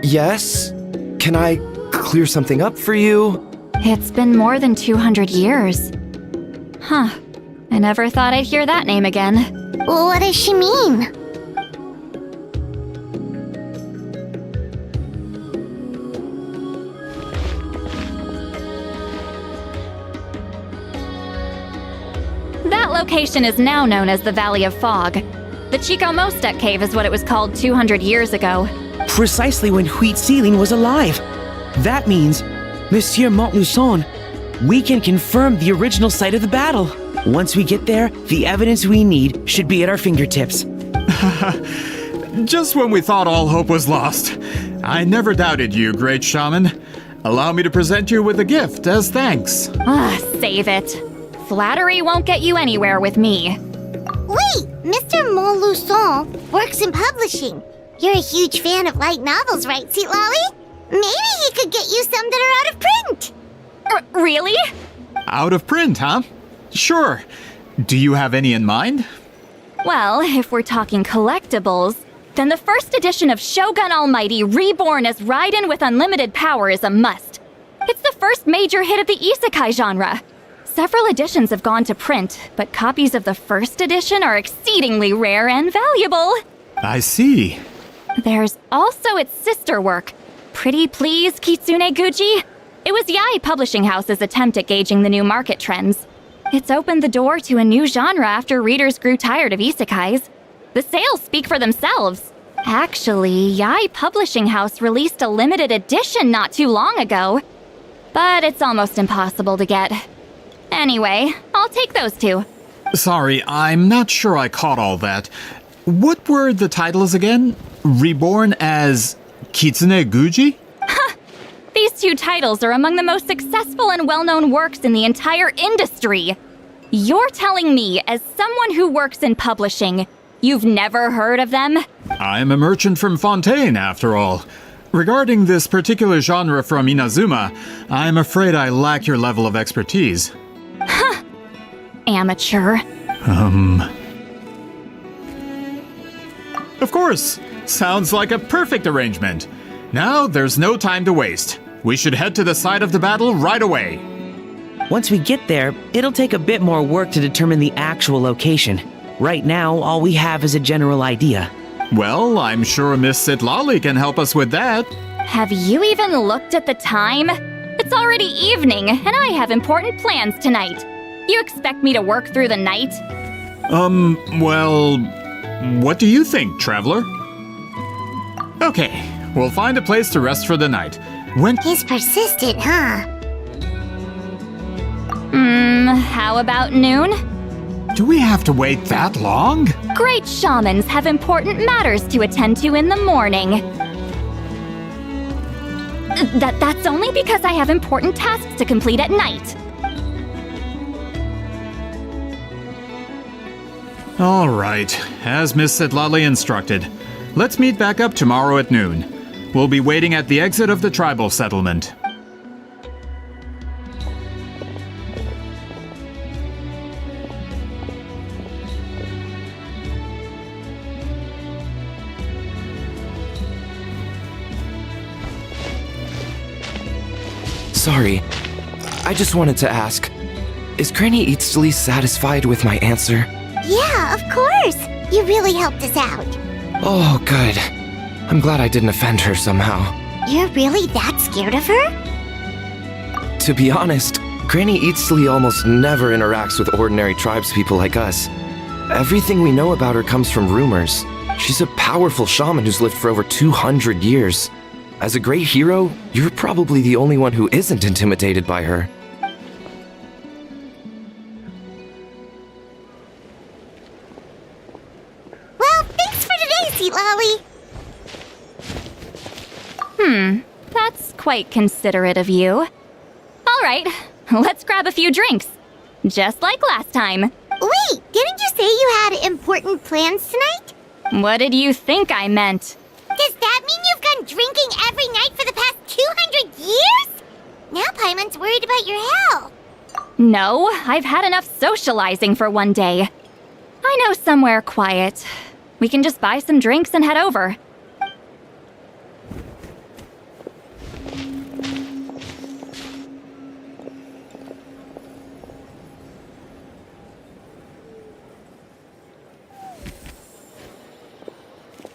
yes? Can I clear something up for you? It's been more than 200 years. Huh. I never thought I'd hear that name again. Well, what does she mean? That location is now known as the Valley of Fog. The Chico Mostuk Cave is what it was called 200 years ago. Precisely when Huitziling was alive. That means, Monsieur Montluçon, we can confirm the original site of the battle. Once we get there, the evidence we need should be at our fingertips. Just when we thought all hope was lost. I never doubted you, great shaman. Allow me to present you with a gift as thanks. Save it. Flattery won't get you anywhere with me. Wait, Mr. Montluçon works in publishing. You're a huge fan of light novels, right, Seatlolly? Maybe he could get you some that are out of print. Really? Out of print, huh? Sure. Do you have any in mind? Well, if we're talking collectibles, then the first edition of Shogun Almighty Reborn as Raiden with Unlimited Power is a must. It's the first major hit of the isekai genre. Several editions have gone to print, but copies of the first edition are exceedingly rare and valuable. I see. There's also its sister work, Pretty Please Kitsune Guji. It was Yae Publishing House's attempt at gauging the new market trends. It's opened the door to a new genre after readers grew tired of isekais. The sales speak for themselves. Actually, Yae Publishing House released a limited edition not too long ago, but it's almost impossible to get. Anyway, I'll take those two. Sorry, I'm not sure I caught all that. What were the titles again? Reborn as Kitsune Guji? These two titles are among the most successful and well-known works in the entire industry. You're telling me, as someone who works in publishing, you've never heard of them? I'm a merchant from Fontaine, after all. Regarding this particular genre from Inazuma, I'm afraid I lack your level of expertise. Huh. Amateur. Of course. Sounds like a perfect arrangement. Now, there's no time to waste. We should head to the site of the battle right away. Once we get there, it'll take a bit more work to determine the actual location. Right now, all we have is a general idea. Well, I'm sure Miss Sitlali can help us with that. Have you even looked at the time? It's already evening, and I have important plans tonight. You expect me to work through the night? Well, what do you think, traveler? Okay, we'll find a place to rest for the night. He's persistent, huh? How about noon? Do we have to wait that long? Great shamans have important matters to attend to in the morning. That's only because I have important tasks to complete at night. All right, as Miss Sitlali instructed. Let's meet back up tomorrow at noon. We'll be waiting at the exit of the tribal settlement. Sorry, I just wanted to ask, is Granny Eatsley satisfied with my answer? Yeah, of course. You really helped us out. Oh, good. I'm glad I didn't offend her somehow. You're really that scared of her? To be honest, Granny Eatsley almost never interacts with ordinary tribespeople like us. Everything we know about her comes from rumors. She's a powerful shaman who's lived for over 200 years. As a great hero, you're probably the only one who isn't intimidated by her. Well, thanks for today, Seatlolly. That's quite considerate of you. All right, let's grab a few drinks. Just like last time. Wait, didn't you say you had important plans tonight? What did you think I meant? Does that mean you've gone drinking every night for the past 200 years? Now Paimon's worried about your health. No, I've had enough socializing for one day. I know somewhere quiet. We can just buy some drinks and head over.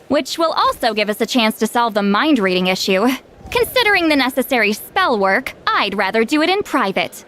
Which will also give us a chance to solve the mind-reading issue. Considering the necessary spell work, I'd rather do it in private.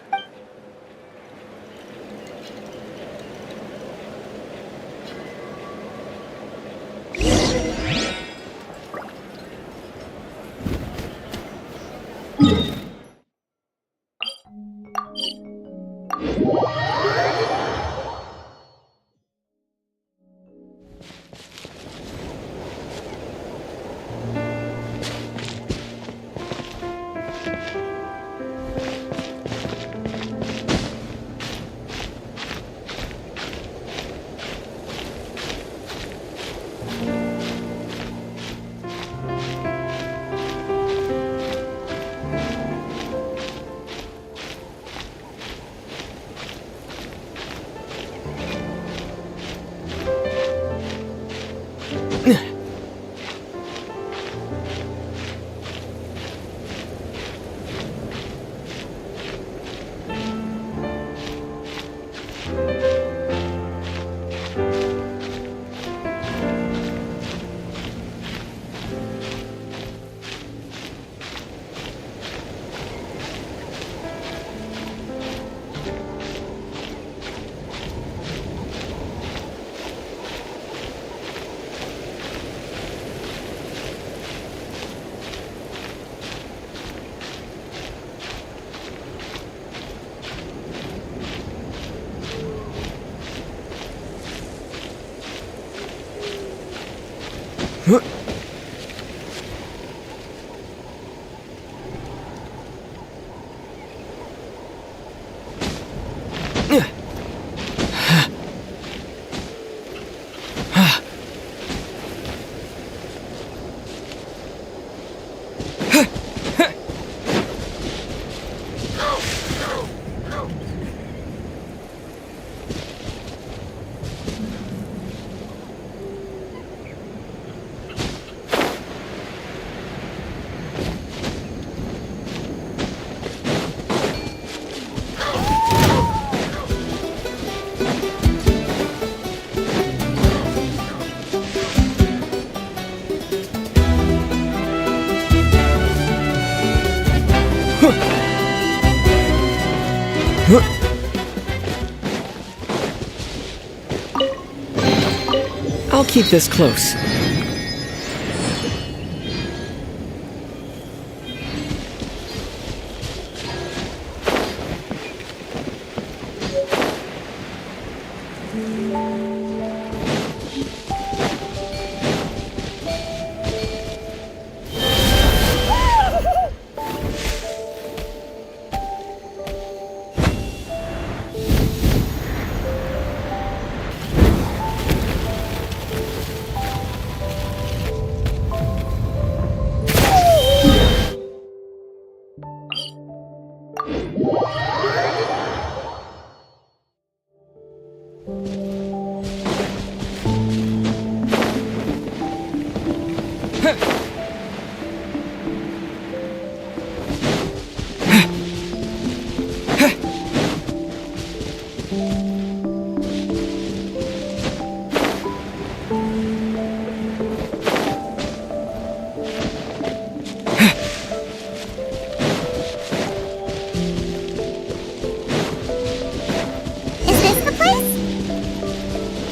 I'll keep this close.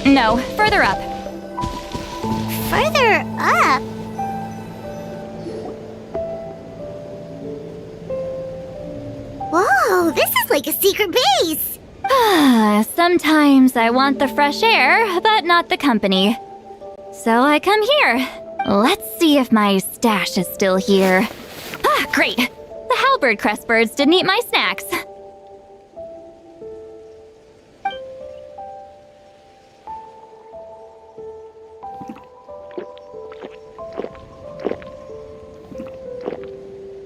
No, further up. Further up? Whoa, this is like a secret base! Sometimes I want the fresh air, but not the company. So I come here. Let's see if my stash is still here. Ah, great! The halberd crest birds didn't eat my snacks.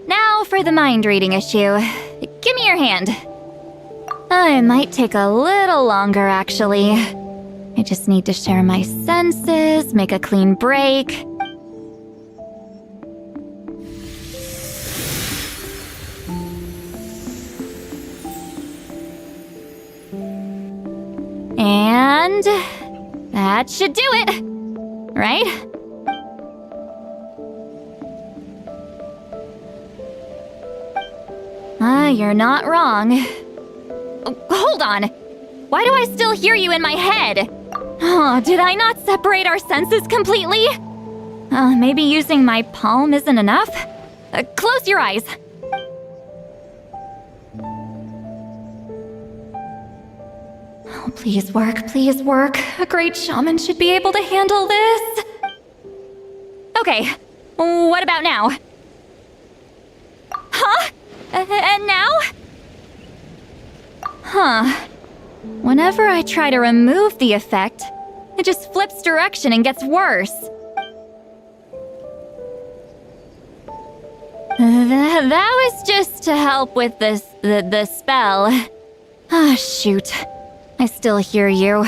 Now for the mind reading issue. Give me your hand. It might take a little longer, actually. I just need to share my senses, make a clean break. And that should do it, right? You're not wrong. Hold on. Why do I still hear you in my head? Oh, did I not separate our senses completely? Maybe using my palm isn't enough? Close your eyes. Oh, please work, please work. A great shaman should be able to handle this. Okay, what about now? Huh? And now? Huh. Whenever I try to remove the effect, it just flips direction and gets worse. That was just to help with the spell. Ah, shoot. I still hear you.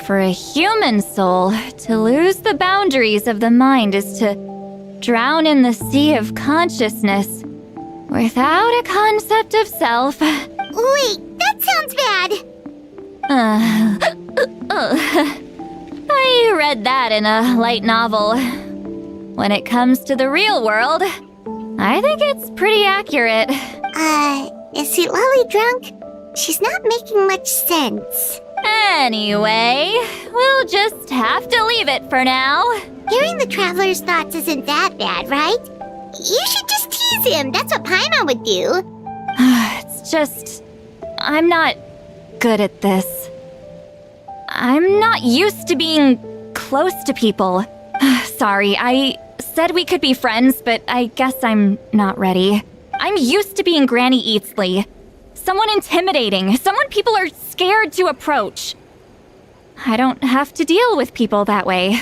For a human soul, to lose the boundaries of the mind is to drown in the sea of consciousness without a concept of self. Wait, that sounds bad. I read that in a light novel. When it comes to the real world, I think it's pretty accurate. Is Sweet Lolly drunk? She's not making much sense. Anyway, we'll just have to leave it for now. Hearing the traveler's thoughts isn't that bad, right? You should just tease him. That's what Paimon would do. It's just... I'm not good at this. I'm not used to being close to people. Sorry, I said we could be friends, but I guess I'm not ready. I'm used to being Granny Eatsley. Someone intimidating, someone people are scared to approach. I don't have to deal with people that way.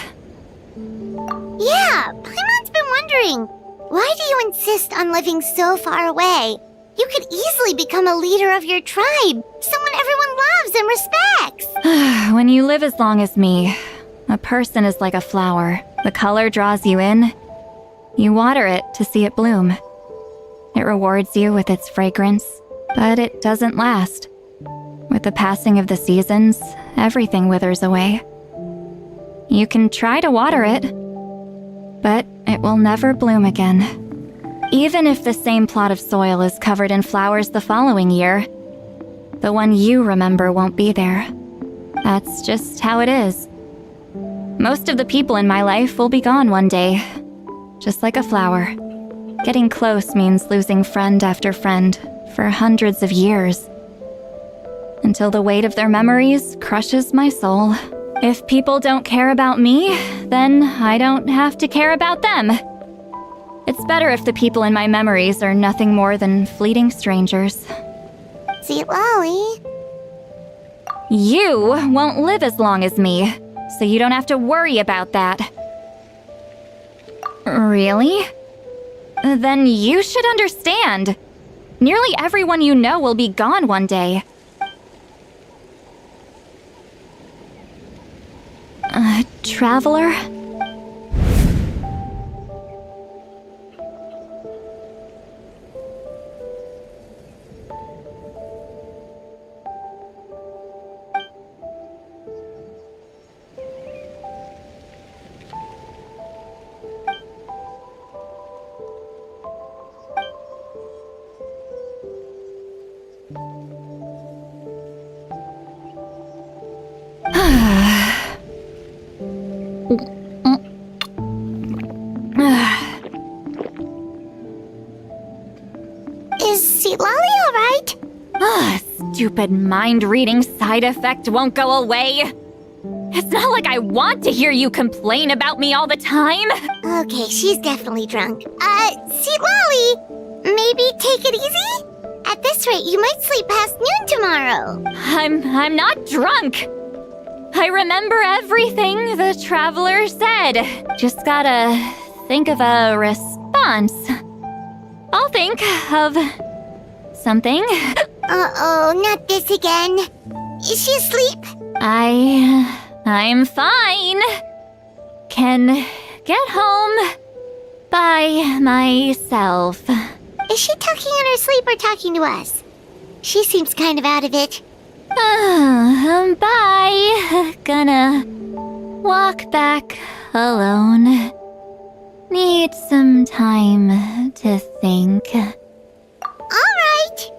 Yeah, Paimon's been wondering. Why do you insist on living so far away? You could easily become a leader of your tribe, someone everyone loves and respects. When you live as long as me, a person is like a flower. The color draws you in. You water it to see it bloom. It rewards you with its fragrance, but it doesn't last. With the passing of the seasons, everything withers away. You can try to water it, but it will never bloom again. Even if the same plot of soil is covered in flowers the following year, the one you remember won't be there. That's just how it is. Most of the people in my life will be gone one day, just like a flower. Getting close means losing friend after friend for hundreds of years, until the weight of their memories crushes my soul. If people don't care about me, then I don't have to care about them. It's better if the people in my memories are nothing more than fleeting strangers. Sweet Lolly. You won't live as long as me, so you don't have to worry about that. Really? Then you should understand. Nearly everyone you know will be gone one day. Traveler? Is Sweet Lolly alright? Stupid mind-reading side effect won't go away. It's not like I want to hear you complain about me all the time. Okay, she's definitely drunk. Sweet Lolly, maybe take it easy? At this rate, you might sleep past noon tomorrow. I'm not drunk. I remember everything the traveler said. Just gotta think of a response. I'll think of something. Uh-oh, not this again. Is she asleep? I'm fine. Can get home by myself. Is she talking in her sleep or talking to us? She seems kind of out of it. Bye. Gonna walk back alone. Need some time to think. All right.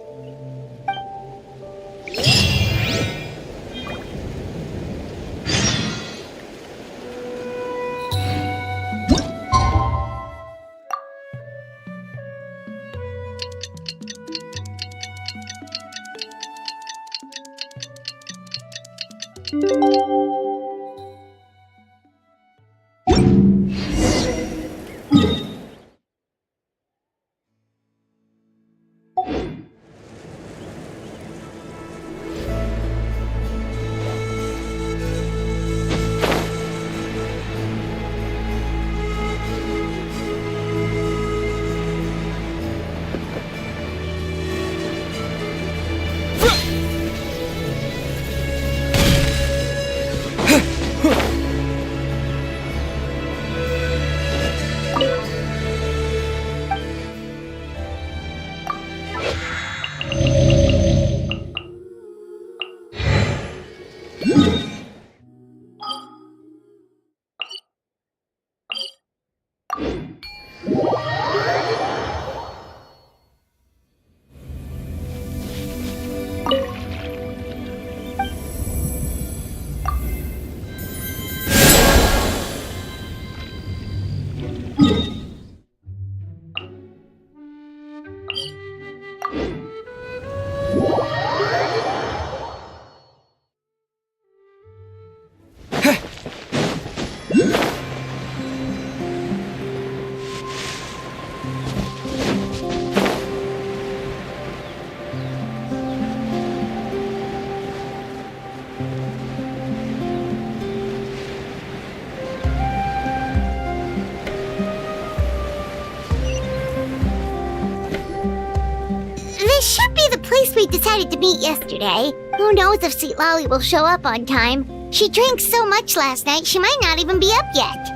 This should be the place we decided to meet yesterday. Who knows if Sweet Lolly will show up on time? She drank so much last night, she might not even be up yet.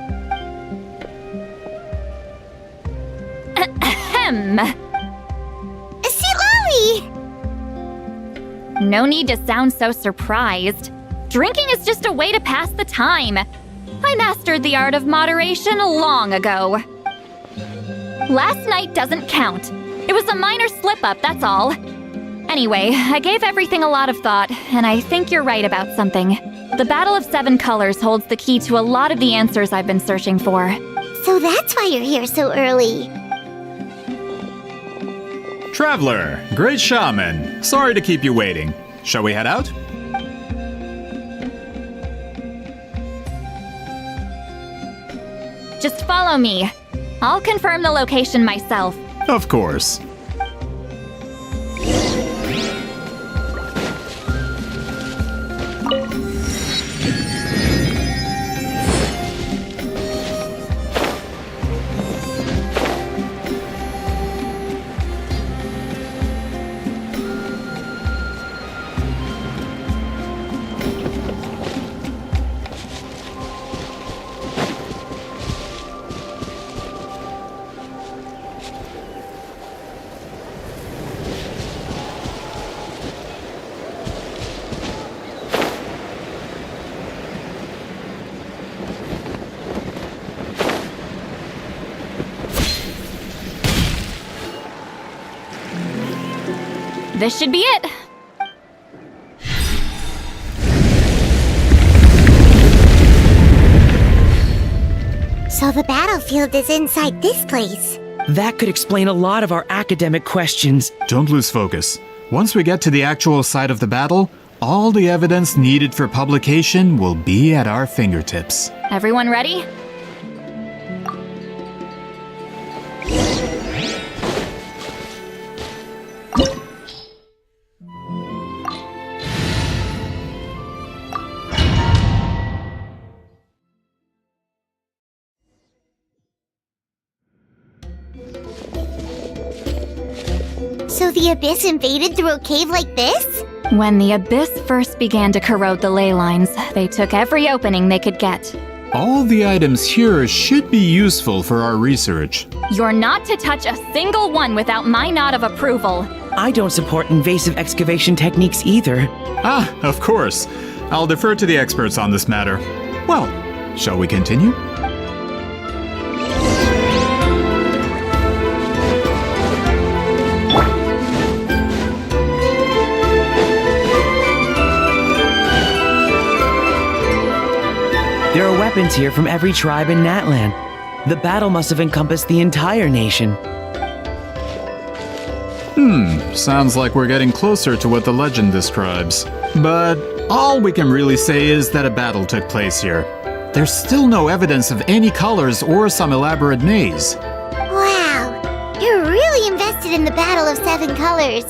Ahem. Sweet Lolly! No need to sound so surprised. Drinking is just a way to pass the time. I mastered the art of moderation long ago. Last night doesn't count. It was a minor slip-up, that's all. Anyway, I gave everything a lot of thought, and I think you're right about something. The Battle of Seven Colors holds the key to a lot of the answers I've been searching for. So that's why you're here so early. Traveler, great shaman. Sorry to keep you waiting. Shall we head out? Just follow me. I'll confirm the location myself. Of course. This should be it. So the battlefield is inside this place. That could explain a lot of our academic questions. Don't lose focus. Once we get to the actual site of the battle, all the evidence needed for publication will be at our fingertips. Everyone ready? So the Abyss invaded through a cave like this? When the Abyss first began to corrode the ley lines, they took every opening they could get. All the items here should be useful for our research. You're not to touch a single one without my nod of approval. I don't support invasive excavation techniques either. Ah, of course. I'll defer to the experts on this matter. Well, shall we continue? There are weapons here from every tribe in Natlan. The battle must have encompassed the entire nation. Sounds like we're getting closer to what the legend describes. But all we can really say is that a battle took place here. There's still no evidence of any colors or some elaborate maze. Wow, you're really invested in the Battle of Seven Colors.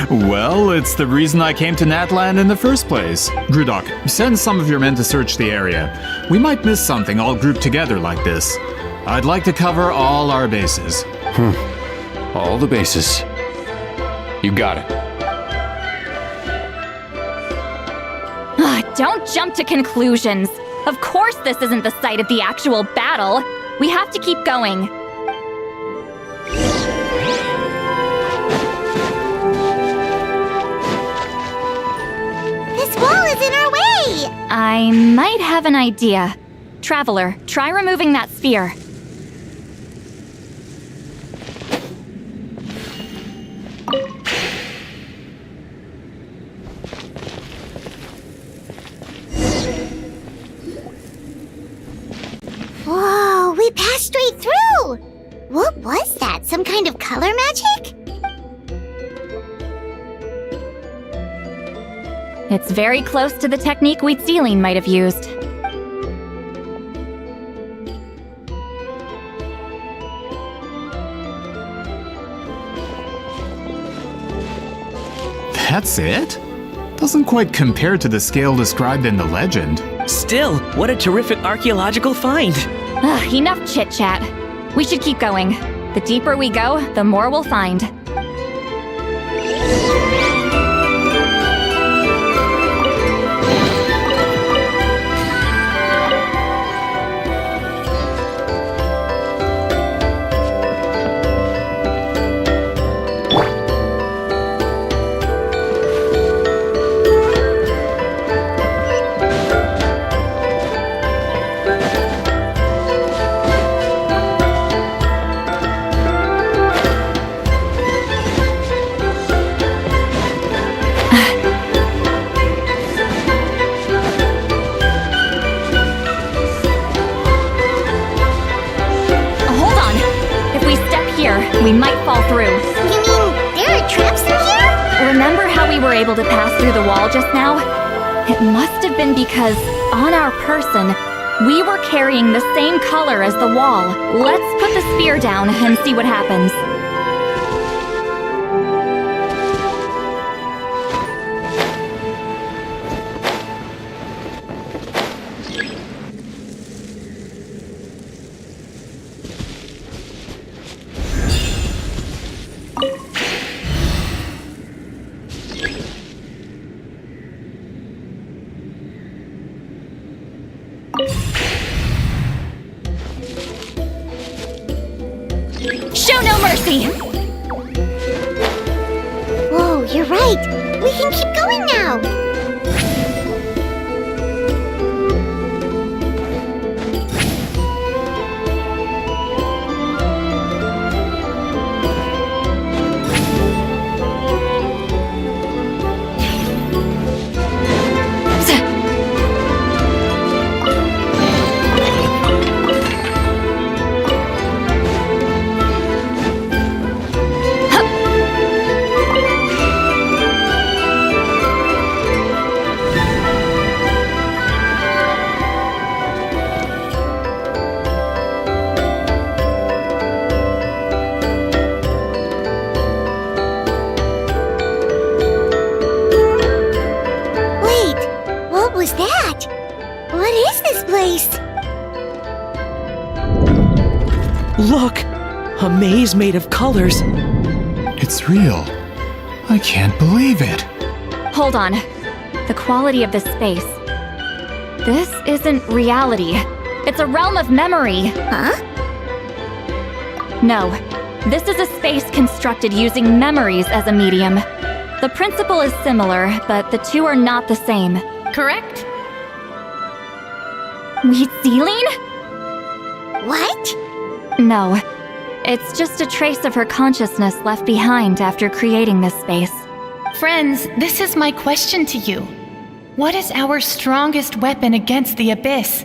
Well, it's the reason I came to Natlan in the first place. Grudok, send some of your men to search the area. We might miss something all grouped together like this. I'd like to cover all our bases. All the bases. You got it. Don't jump to conclusions. Of course this isn't the site of the actual battle. We have to keep going. This wall is in our way! I might have an idea. Traveler, try removing that sphere. Whoa, we passed straight through! What was that? Some kind of color magic? It's very close to the technique Wheatsealing might have used. That's it? Doesn't quite compare to the scale described in the legend. Still, what a terrific archaeological find! Enough chit-chat. We should keep going. The deeper we go, the more we'll find. how we were able to pass through the wall just now? It must have been because, on our person, we were carrying the same color as the wall. Let's put the sphere down and see what happens. Show no mercy! Whoa, you're right. We can keep going now. What was that? What is this place? Look! A maze made of colors. It's real. I can't believe it. Hold on. The quality of this space. This isn't reality. It's a realm of memory. Huh? No. This is a space constructed using memories as a medium. The principle is similar, but the two are not the same. Correct? Wheat ceiling? What? No. It's just a trace of her consciousness left behind after creating this space. Friends, this is my question to you. What is our strongest weapon against the Abyss?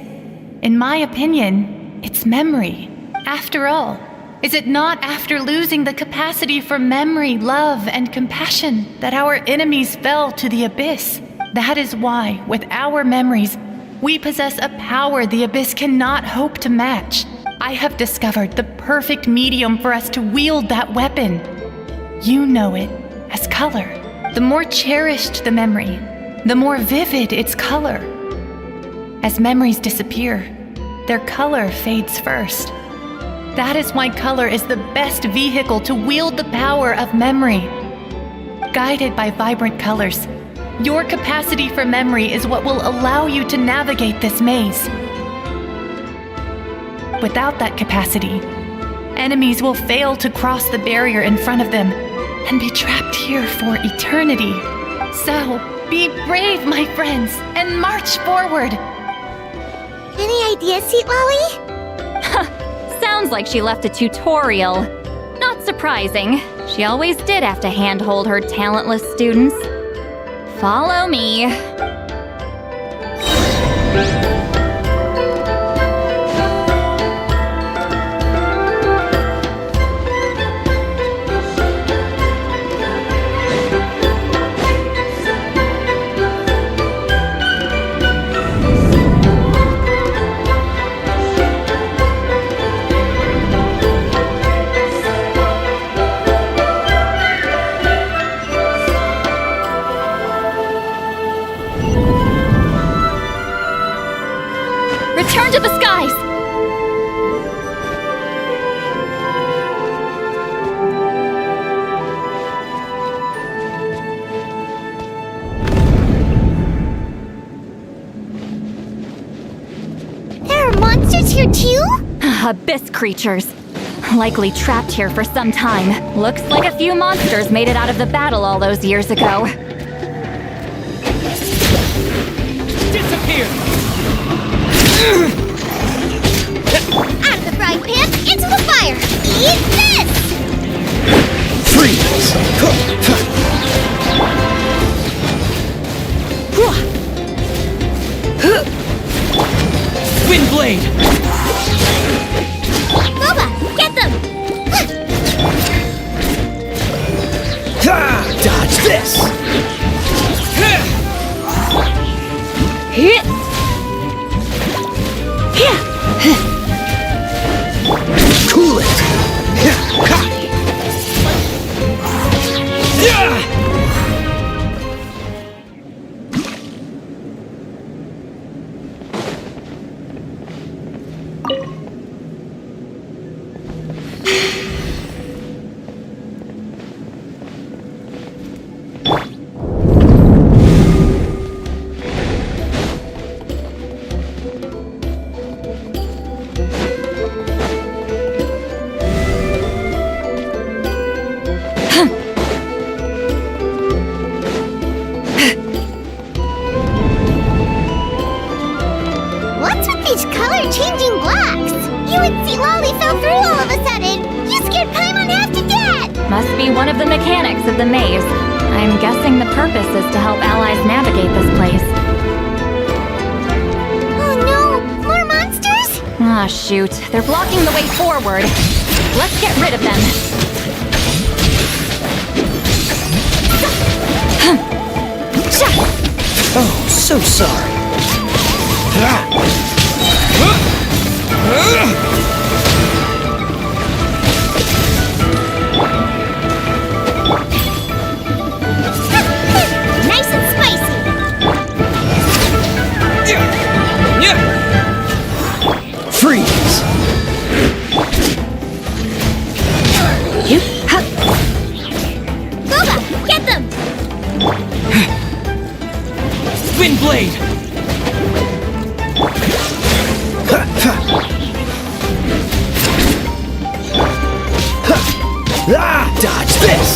In my opinion, it's memory. After all, is it not after losing the capacity for memory, love, and compassion that our enemies fell to the Abyss? That is why, with our memories, we possess a power the Abyss cannot hope to match. I have discovered the perfect medium for us to wield that weapon. You know it as color. The more cherished the memory, the more vivid its color. As memories disappear, their color fades first. That is why color is the best vehicle to wield the power of memory. Guided by vibrant colors, your capacity for memory is what will allow you to navigate this maze. Without that capacity, enemies will fail to cross the barrier in front of them and be trapped here for eternity. So, be brave, my friends, and march forward! Any ideas, Sweet Lolly? Sounds like she left a tutorial. Not surprising. She always did have to handhold her talentless students. Follow me. Return to the skies! There are monsters here too? Abyss creatures. Likely trapped here for some time. Looks like a few monsters made it out of the battle all those years ago. Disappear! Out of the frying pan, into the fire! Eat this! Freeze! Windblade! Boba, get them! Dodge this! of the mechanics of the maze. I'm guessing the purpose is to help allies navigate this place. Oh no! More monsters? Ah, shoot. They're blocking the way forward. Let's get rid of them. Oh, so sorry. Nice and spicy! Freeze! Booba! Get them! Wind blade! Dodge this!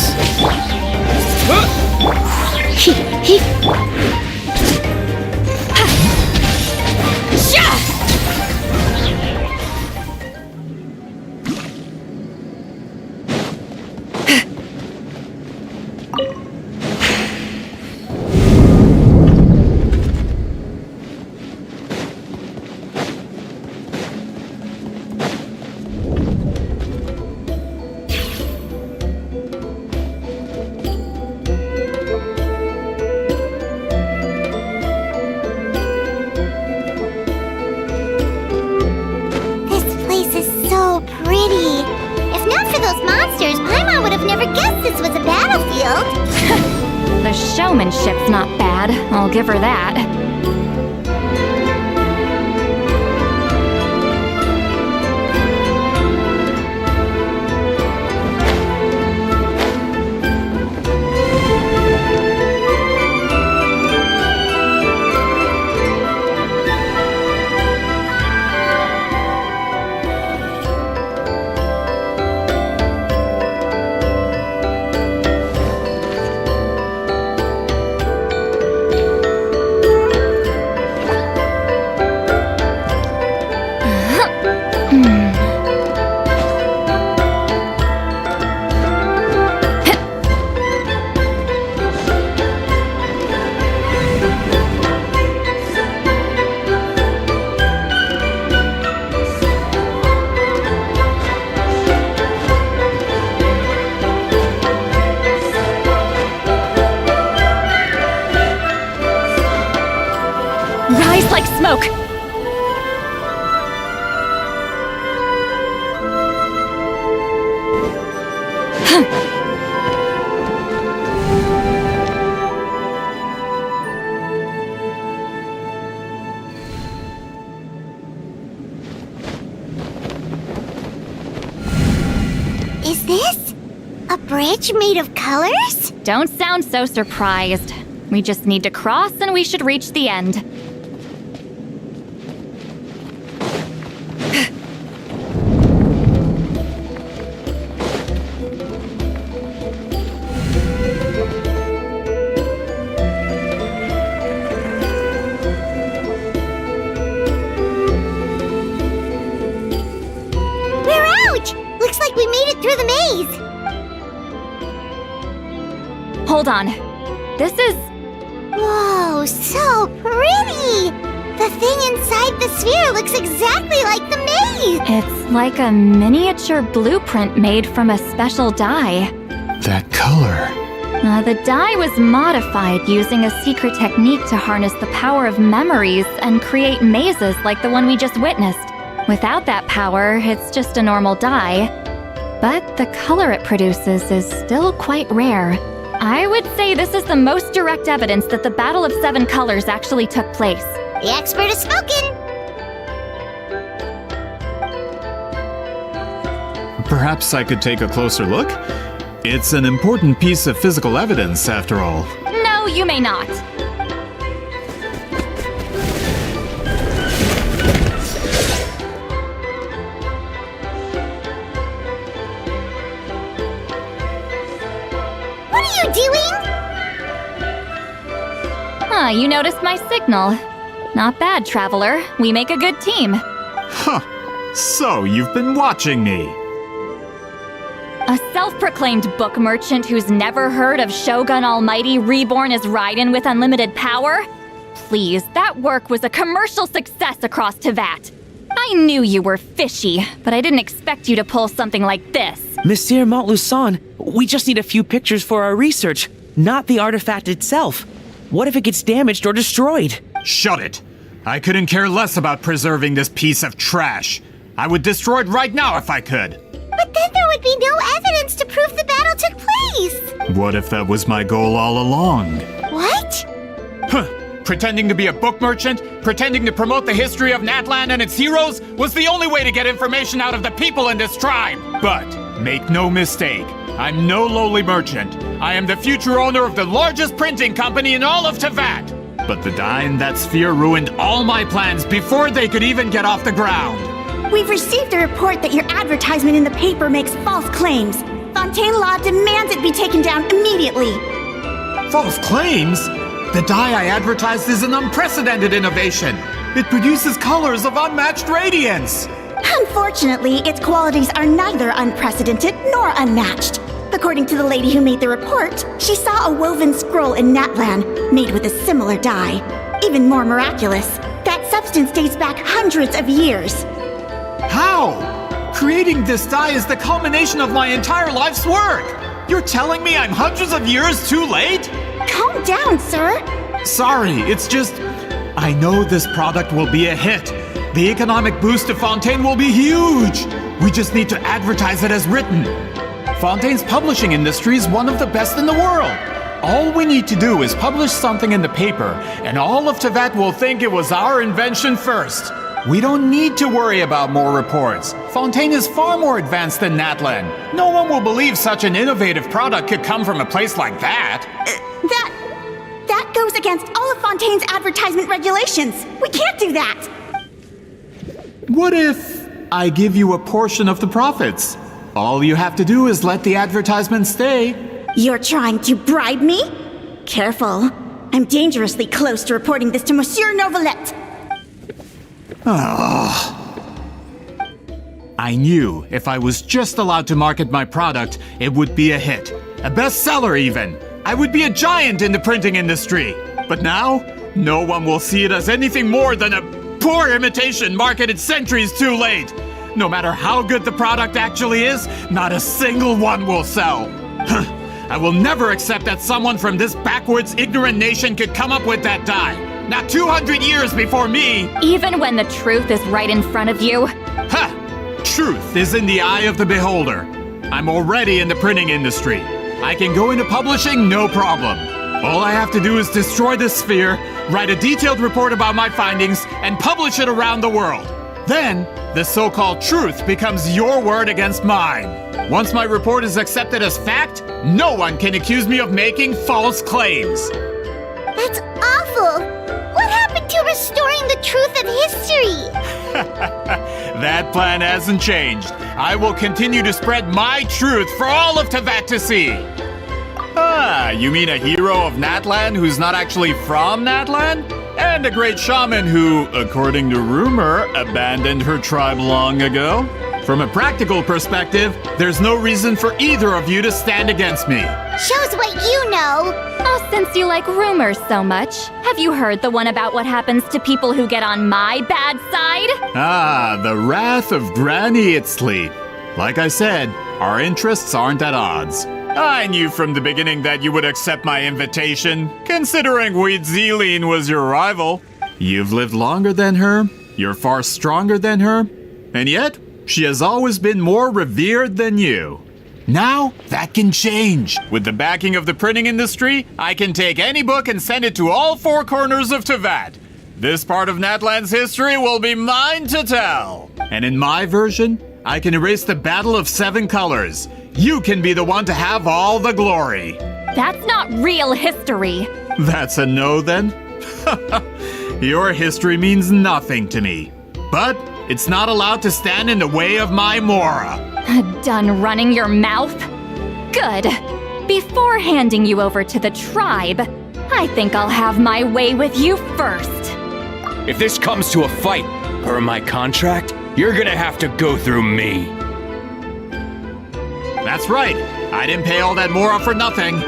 This place is so pretty. If not for those monsters, Paimon would have never guessed this was a battlefield. The showmanship's not bad, I'll give her that. Rise like smoke! Is this a bridge made of colors? Don't sound so surprised. We just need to cross and we should reach the end. We're out! Looks like we made it through the maze. Hold on. This is... Whoa, so pretty! The thing inside the sphere looks exactly like the maze! It's like a miniature blueprint made from a special dye. That color. The dye was modified using a secret technique to harness the power of memories and create mazes like the one we just witnessed. Without that power, it's just a normal dye. But the color it produces is still quite rare. I would say this is the most direct evidence that the Battle of Seven Colors actually took place. The expert has spoken! Perhaps I could take a closer look? It's an important piece of physical evidence, after all. No, you may not. What are you doing? You noticed my signal. Not bad, Traveler. We make a good team. Huh. So, you've been watching me. A self-proclaimed book merchant who's never heard of Shogun Almighty reborn as Raiden with unlimited power? Please, that work was a commercial success across Tevat. I knew you were fishy, but I didn't expect you to pull something like this. Monsieur Montluçon, we just need a few pictures for our research, not the artifact itself. What if it gets damaged or destroyed? Shut it! I couldn't care less about preserving this piece of trash. I would destroy it right now if I could. But then there would be no evidence to prove the battle took place! What if that was my goal all along? What? Huh! Pretending to be a book merchant, pretending to promote the history of Natlan and its heroes was the only way to get information out of the people in this tribe! But, make no mistake, I'm no lowly merchant. I am the future owner of the largest printing company in all of Tevat! But the dye in that sphere ruined all my plans before they could even get off the ground! We've received a report that your advertisement in the paper makes false claims. Fontaine Law demands it be taken down immediately. False claims? The dye I advertised is an unprecedented innovation. It produces colors of unmatched radiance. Unfortunately, its qualities are neither unprecedented nor unmatched. According to the lady who made the report, she saw a woven scroll in Natlan made with a similar dye. Even more miraculous, that substance dates back hundreds of years. How? Creating this dye is the culmination of my entire life's work. You're telling me I'm hundreds of years too late? Calm down, sir. Sorry, it's just... I know this product will be a hit. The economic boost to Fontaine will be huge. We just need to advertise it as written. Fontaine's publishing industry is one of the best in the world. All we need to do is publish something in the paper, and all of Tevat will think it was our invention first. We don't need to worry about more reports. Fontaine is far more advanced than Natlan. No one will believe such an innovative product could come from a place like that. That goes against all of Fontaine's advertisement regulations. We can't do that. What if I give you a portion of the profits? All you have to do is let the advertisement stay. You're trying to bribe me? Careful. I'm dangerously close to reporting this to Monsieur Novelette. I knew if I was just allowed to market my product, it would be a hit. A bestseller even. I would be a giant in the printing industry. But now, no one will see it as anything more than a poor imitation marketed centuries too late. No matter how good the product actually is, not a single one will sell. I will never accept that someone from this backwards, ignorant nation could come up with that dye. Not 200 years before me! Even when the truth is right in front of you? Ha! Truth is in the eye of the beholder. I'm already in the printing industry. I can go into publishing, no problem. All I have to do is destroy this sphere, write a detailed report about my findings, and publish it around the world. Then, the so-called truth becomes your word against mine. Once my report is accepted as fact, no one can accuse me of making false claims. That's awful! What happened to restoring the truth of history? That plan hasn't changed. I will continue to spread my truth for all of Tevat to see. Ah, you mean a hero of Natlan who's not actually from Natlan? And a great shaman who, according to rumor, abandoned her tribe long ago? From a practical perspective, there's no reason for either of you to stand against me. Shows what you know. Oh, since you like rumors so much, have you heard the one about what happens to people who get on my bad side? Ah, the wrath of Granny Itzley. Like I said, our interests aren't at odds. I knew from the beginning that you would accept my invitation, considering Weedzeline was your rival. You've lived longer than her, you're far stronger than her, and yet, she has always been more revered than you. Now, that can change. With the backing of the printing industry, I can take any book and send it to all four corners of Tevat. This part of Natlan's history will be mine to tell. And in my version, I can erase the Battle of Seven Colors. You can be the one to have all the glory. That's not real history. That's a no then? Your history means nothing to me. But it's not allowed to stand in the way of my Mora. Done running your mouth? Good. Before handing you over to the tribe, I think I'll have my way with you first. If this comes to a fight, per my contract, you're gonna have to go through me. That's right. I didn't pay all that Mora for nothing. Wait,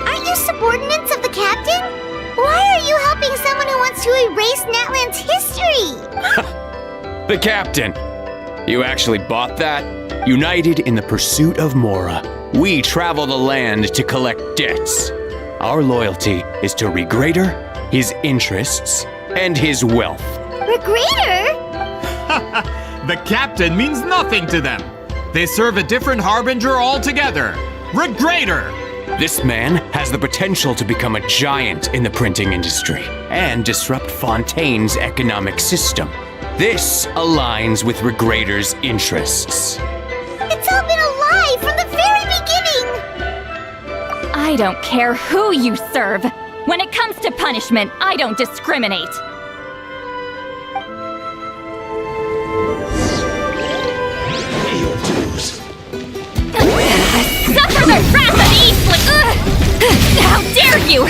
aren't you subordinates of the captain? Why are you helping someone who wants to erase Natland's history? The captain. You actually bought that? United in the pursuit of Mora, we travel the land to collect debts. Our loyalty is to Regrader, his interests, and his wealth. Regrader? The captain means nothing to them. They serve a different harbinger altogether. Regrader! This man has the potential to become a giant in the printing industry and disrupt Fontaine's economic system. This aligns with Regrader's interests. It's all been a lie from the very beginning! I don't care who you serve. When it comes to punishment, I don't discriminate. Suffer the wrath of Eastland! How dare you!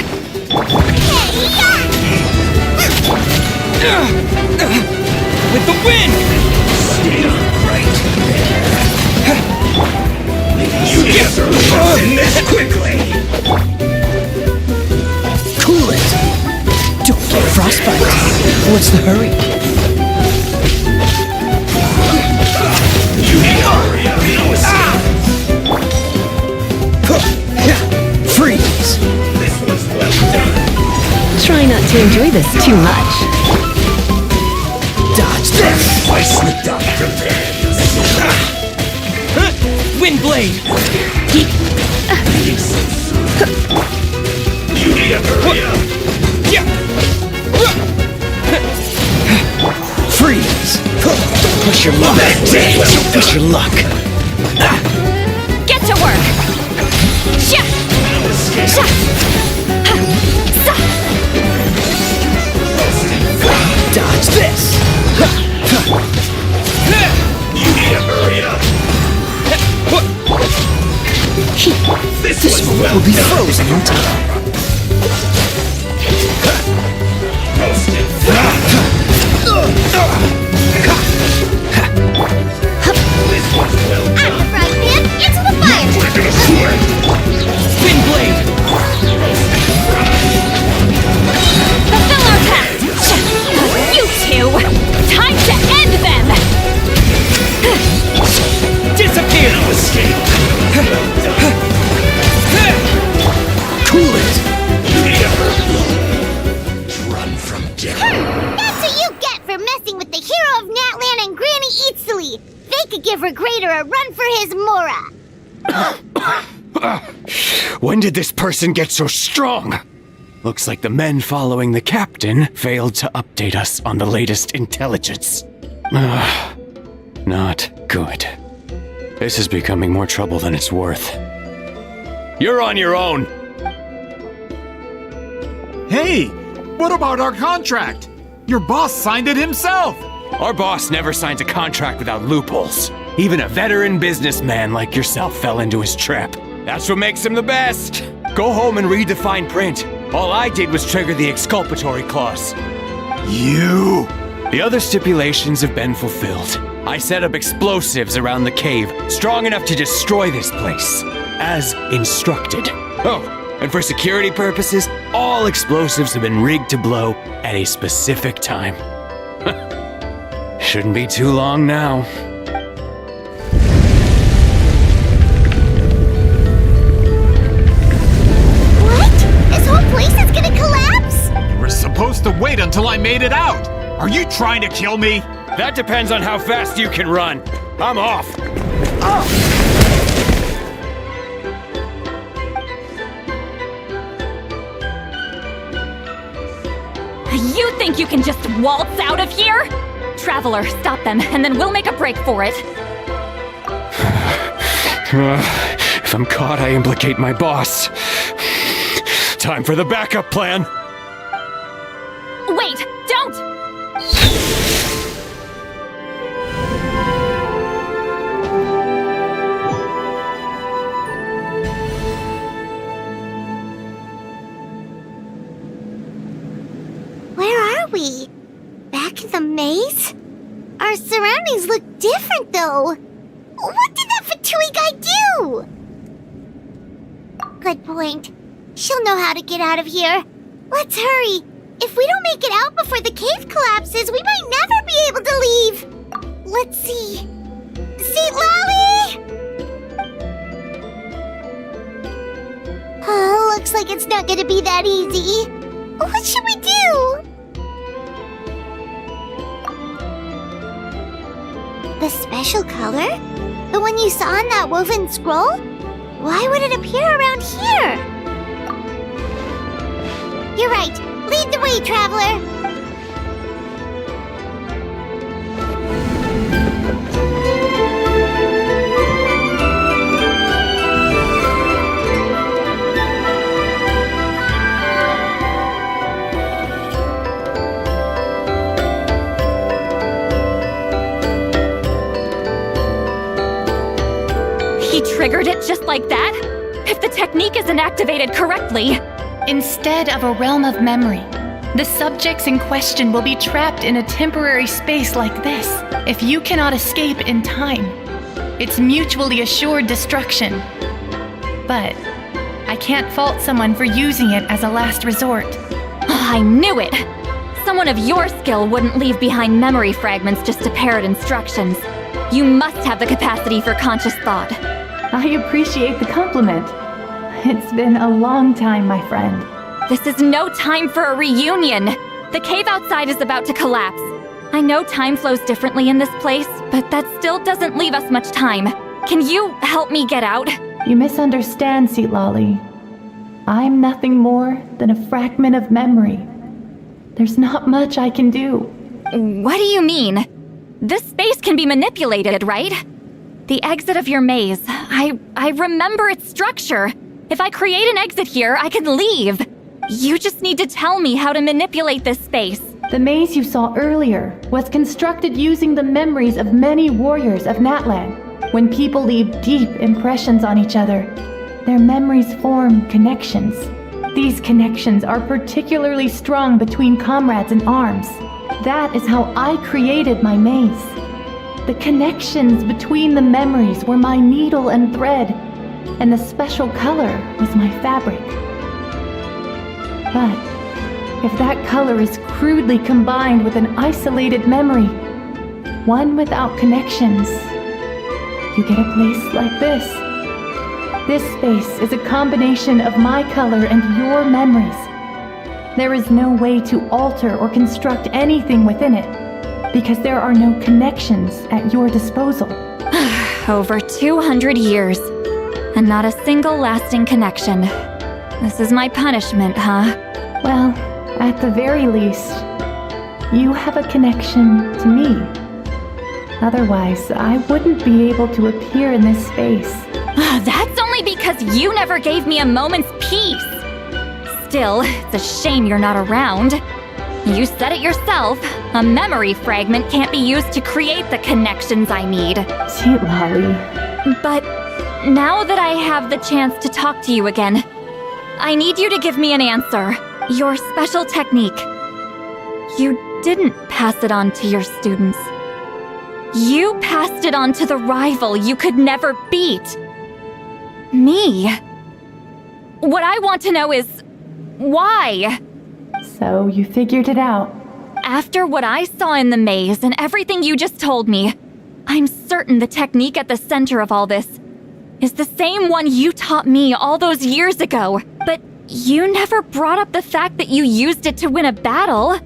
With the wind! Stay right there. You get in this quickly! Cool it! Don't get frostbite. What's the hurry? You need to hurry up, Freeze! This was well done. Try not to enjoy this too much. Dodge this! I slipped up prepared. Windblade! You need to hurry up. Freeze! Don't push your luck. Don't push your luck. Get to work! Sha! Sha! Dodge this! You need to hurry up. This one will be frozen in time. Roasted. This one's well done. Out the frying pan, into the fire! We're gonna sweat. Windblade! Fulfill our pact! You two! Time to end them! Disappear! No escape. Well done. Cool it! You need to hurry. Run from death. That's what you get for messing with the hero of Natlan and Granny Eatsley! They could give Regrader a run for his Mora! When did this person get so strong? Looks like the men following the captain failed to update us on the latest intelligence. Not good. This is becoming more trouble than it's worth. You're on your own! Hey, what about our contract? Your boss signed it himself! Our boss never signs a contract without loopholes. Even a veteran businessman like yourself fell into his trap. That's what makes him the best. Go home and read the fine print. All I did was trigger the exculpatory clause. You! The other stipulations have been fulfilled. I set up explosives around the cave, strong enough to destroy this place, as instructed. Oh, and for security purposes, all explosives have been rigged to blow at a specific time. Shouldn't be too long now. What? This whole place is gonna collapse? You were supposed to wait until I made it out! Are you trying to kill me? That depends on how fast you can run. I'm off. You think you can just waltz out of here? Traveler, stop them, and then we'll make a break for it. If I'm caught, I implicate my boss. Time for the backup plan. Wait, don't! Where are we? Back in the maze? Our surroundings look different, though. What did that Fatui silly guy do? Good point. She'll know how to get out of here. Let's hurry. If we don't make it out before the cave collapses, we might never be able to leave. Let's see. Seat Lolly! Looks like it's not gonna be that easy. What should we do? The special color? The one you saw in that woven scroll? Why would it appear around here? You're right. Lead the way, traveler. He triggered it just like that? If the technique isn't activated correctly. Instead of a realm of memory, the subjects in question will be trapped in a temporary space like this. If you cannot escape in time, it's mutually assured destruction. But I can't fault someone for using it as a last resort. I knew it! Someone of your skill wouldn't leave behind memory fragments just to parrot instructions. You must have the capacity for conscious thought. I appreciate the compliment. It's been a long time, my friend. This is no time for a reunion. The cave outside is about to collapse. I know time flows differently in this place, but that still doesn't leave us much time. Can you help me get out? You misunderstand, Seat Lolly. I'm nothing more than a fragment of memory. There's not much I can do. What do you mean? This space can be manipulated, right? The exit of your maze. I remember its structure. If I create an exit here, I can leave. You just need to tell me how to manipulate this space. The maze you saw earlier was constructed using the memories of many warriors of Natlan. When people leave deep impressions on each other, their memories form connections. These connections are particularly strong between comrades in arms. That is how I created my maze. The connections between the memories were my needle and thread, and the special color was my fabric. But if that color is crudely combined with an isolated memory, one without connections, you get a place like this. This space is a combination of my color and your memories. There is no way to alter or construct anything within it, because there are no connections at your disposal. Over 200 years, and not a single lasting connection. This is my punishment, huh? Well, at the very least, you have a connection to me. Otherwise, I wouldn't be able to appear in this space. That's only because you never gave me a moment's peace. Still, it's a shame you're not around. You said it yourself. A memory fragment can't be used to create the connections I need. Seat Lolly. But now that I have the chance to talk to you again, I need you to give me an answer. Your special technique. You didn't pass it on to your students. You passed it on to the rival you could never beat. Me. What I want to know is, why? So you figured it out. After what I saw in the maze and everything you just told me, I'm certain the technique at the center of all this is the same one you taught me all those years ago. But you never brought up the fact that you used it to win a battle.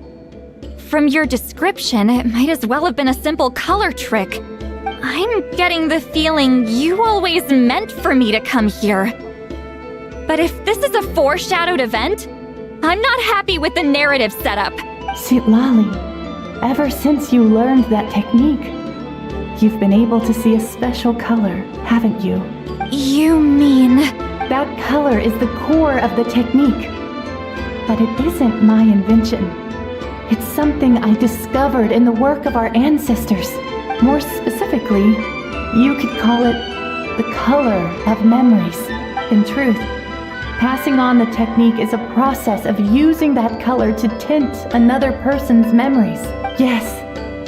From your description, it might as well have been a simple color trick. I'm getting the feeling you always meant for me to come here. But if this is a foreshadowed event, I'm not happy with the narrative setup. Seat Lolly, ever since you learned that technique, you've been able to see a special color, haven't you? You mean... That color is the core of the technique. But it isn't my invention. It's something I discovered in the work of our ancestors. More specifically, you could call it the color of memories. In truth, passing on the technique is a process of using that color to tint another person's memories. Yes,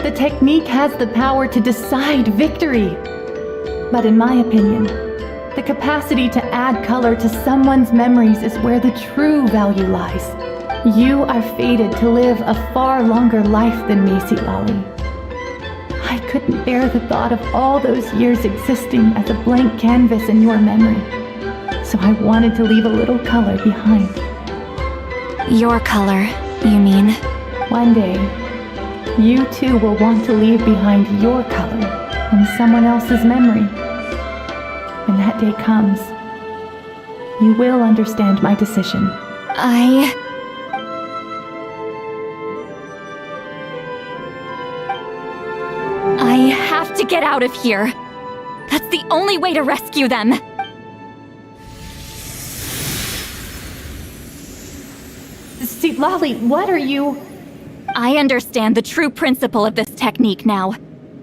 the technique has the power to decide victory. But in my opinion, the capacity to add color to someone's memories is where the true value lies. You are fated to live a far longer life than me, Lolly. I couldn't bear the thought of all those years existing as a blank canvas in your memory. So I wanted to leave a little color behind. Your color, you mean? One day, you too will want to leave behind your color in someone else's memory. When that day comes, you will understand my decision. I have to get out of here. That's the only way to rescue them. See, Lolly, what are you... I understand the true principle of this technique now.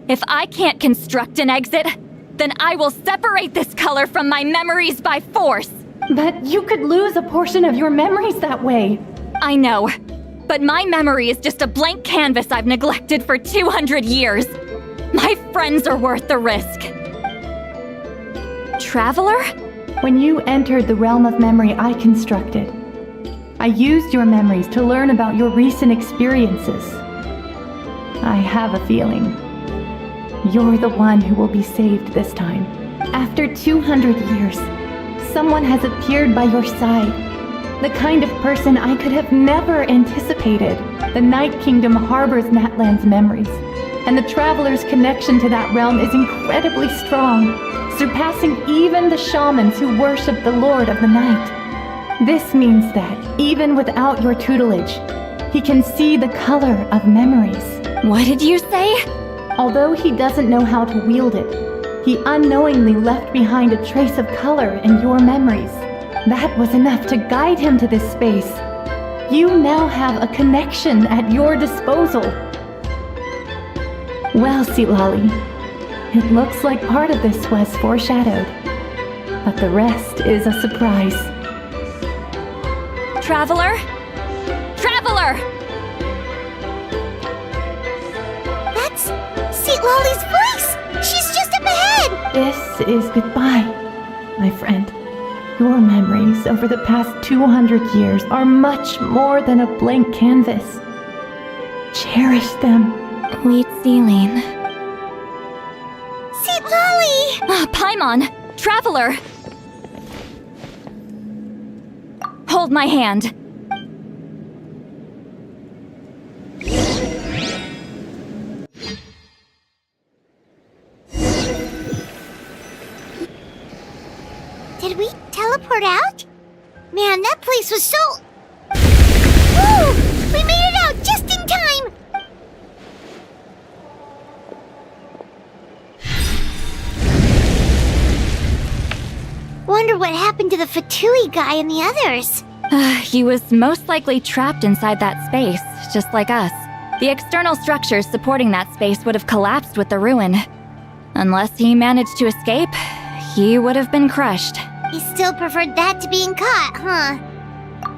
If I can't construct an exit, then I will separate this color from my memories by force. But you could lose a portion of your memories that way. I know, but my memory is just a blank canvas I've neglected for 200 years. My friends are worth the risk. Traveler? When you entered the realm of memory I constructed, I used your memories to learn about your recent experiences. I have a feeling you're the one who will be saved this time. After 200 years, someone has appeared by your side. The kind of person I could have never anticipated. The Night Kingdom harbors Natlan's memories, and the Traveler's connection to that realm is incredibly strong, surpassing even the shamans who worship the Lord of the Night. This means that, even without your tutelage, he can see the color of memories. What did you say? Although he doesn't know how to wield it, he unknowingly left behind a trace of color in your memories. That was enough to guide him to this space. You now have a connection at your disposal. Well, Lolly, it looks like part of this was foreshadowed, but the rest is a surprise. Traveler? Traveler! That's St. Lolly's voice! She's just up ahead! This is goodbye, my friend. Your memories over the past 200 years are much more than a blank canvas. Cherish them. Wheat Celine. St. Lolly! Paimon! Traveler! Hold my hand. Did we teleport out? Man, that place was so... Woo! We made it out just in time! Wonder what happened to the Fatui guy and the others. He was most likely trapped inside that space, just like us. The external structures supporting that space would have collapsed with the ruin. Unless he managed to escape, he would have been crushed. He still preferred that to being caught, huh?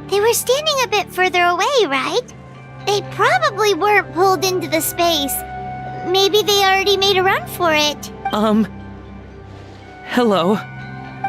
They were standing a bit further away, right? They probably weren't pulled into the space. Maybe they already made a run for it. Hello?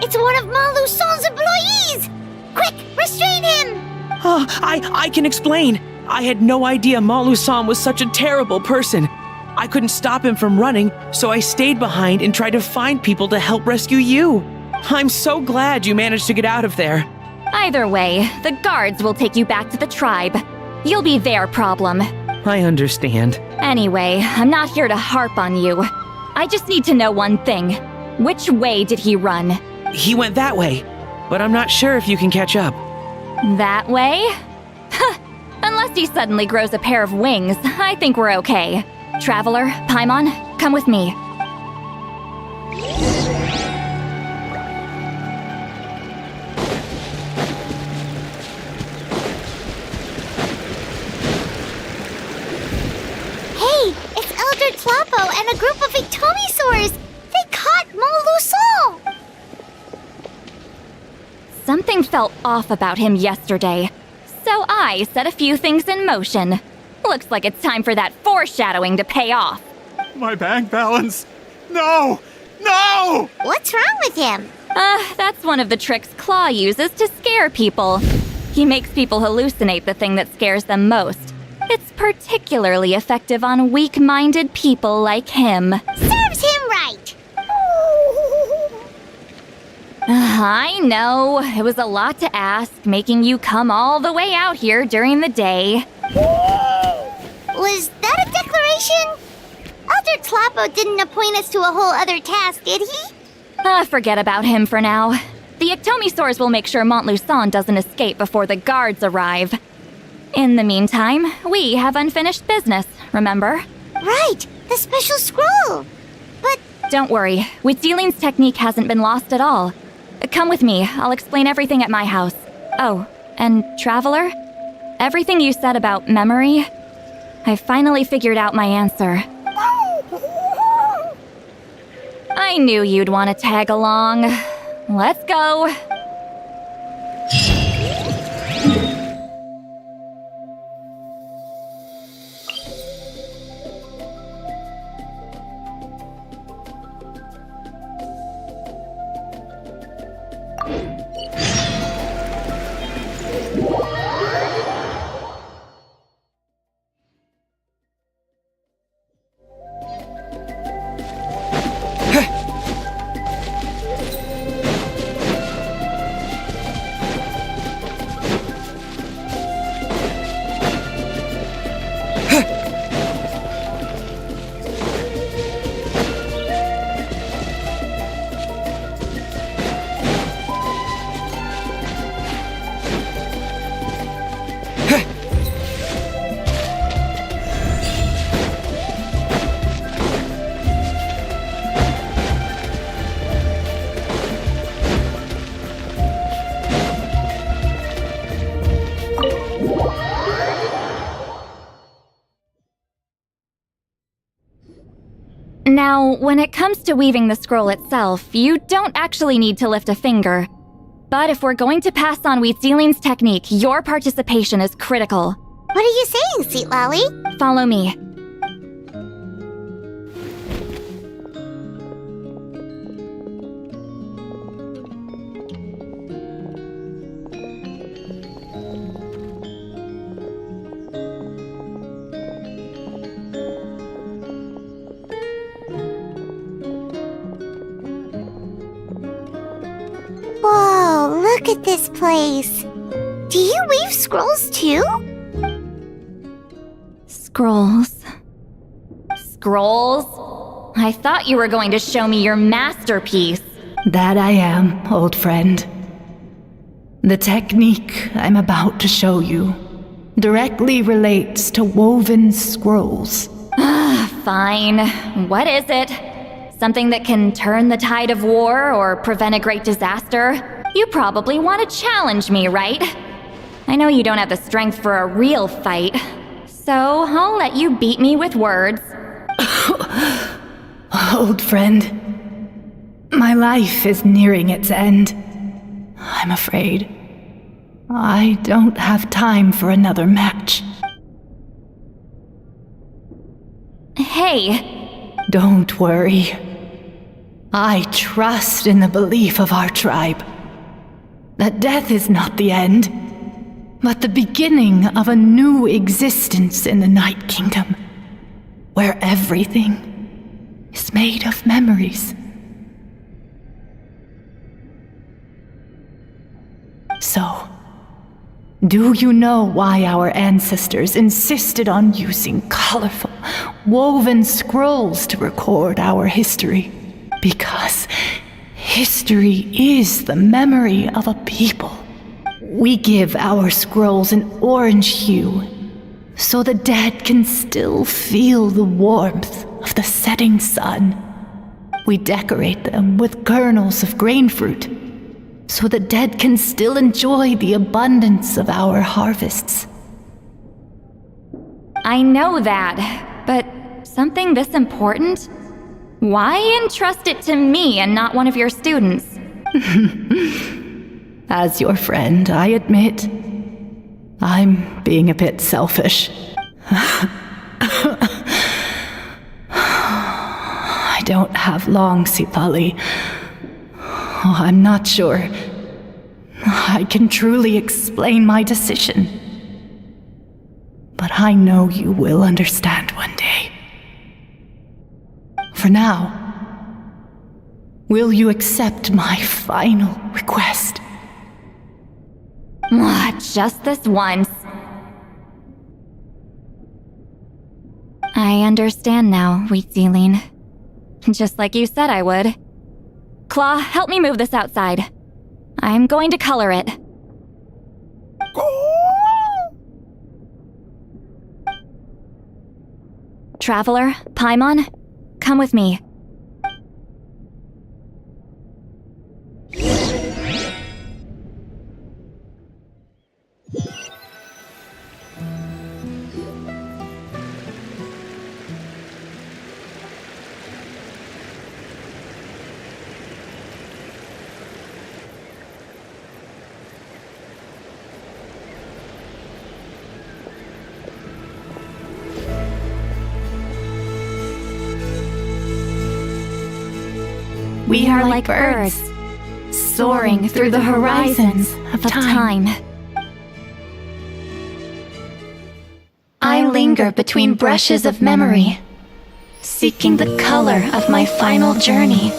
It's one of Malu Son's employees! Quick, restrain him! Oh, I can explain. I had no idea Malu-san was such a terrible person. I couldn't stop him from running, so I stayed behind and tried to find people to help rescue you. I'm so glad you managed to get out of there. Either way, the guards will take you back to the tribe. You'll be their problem. I understand. Anyway, I'm not here to harp on you. I just need to know one thing. Which way did he run? He went that way, but I'm not sure if you can catch up. That way? Unless he suddenly grows a pair of wings, I think we're okay. Traveler, Paimon, come with me. Hey, it's Elder Tlapo and a group of Ictomisaurs! They caught Malu-Son! Something felt off about him yesterday, so I set a few things in motion. Looks like it's time for that foreshadowing to pay off. My bank balance! No! No! What's wrong with him? That's one of the tricks Claw uses to scare people. He makes people hallucinate the thing that scares them most. It's particularly effective on weak-minded people like him. Serves him right! I know, it was a lot to ask, making you come all the way out here during the day. Was that a declaration? Elder Tlapo didn't appoint us to a whole other task, did he? Forget about him for now. The Ectomisaurs will make sure Montluçon doesn't escape before the guards arrive. In the meantime, we have unfinished business, remember? Right, the special scroll. But don't worry, Witzeline's technique hasn't been lost at all. Come with me, I'll explain everything at my house. Oh, and Traveler? Everything you said about memory, I finally figured out my answer. I knew you'd want to tag along. Let's go. Now, when it comes to weaving the scroll itself, you don't actually need to lift a finger. But if we're going to pass on Witzeline's technique, your participation is critical. What are you saying, Sweet Lolly? Follow me. Whoa, look at this place. Do you weave scrolls too? Scrolls. Scrolls? I thought you were going to show me your masterpiece. That I am, old friend. The technique I'm about to show you directly relates to woven scrolls. Fine. What is it? Something that can turn the tide of war or prevent a great disaster? You probably want to challenge me, right? I know you don't have the strength for a real fight, so I'll let you beat me with words. Old friend, my life is nearing its end. I'm afraid I don't have time for another match. Hey! Don't worry. I trust in the belief of our tribe that death is not the end, but the beginning of a new existence in the Night Kingdom, where everything is made of memories. So, do you know why our ancestors insisted on using colorful, woven scrolls to record our history? Because history is the memory of a people. We give our scrolls an orange hue, so the dead can still feel the warmth of the setting sun. We decorate them with kernels of grain fruit, so the dead can still enjoy the abundance of our harvests. I know that, but something this important? Why entrust it to me and not one of your students? As your friend, I admit, I'm being a bit selfish. I I don't have long, Sipali. Oh, I'm not sure I can truly explain my decision. But I know you will understand one day. For now, will you accept my final request? Just this once. I understand now, Wheat Sealing. Just like you said I would. Claw, help me move this outside. I'm going to color it. Traveler, Paimon, come with me. We are like birds, soaring through the horizons of time. I linger between brushes of memory, seeking the color of my final journey.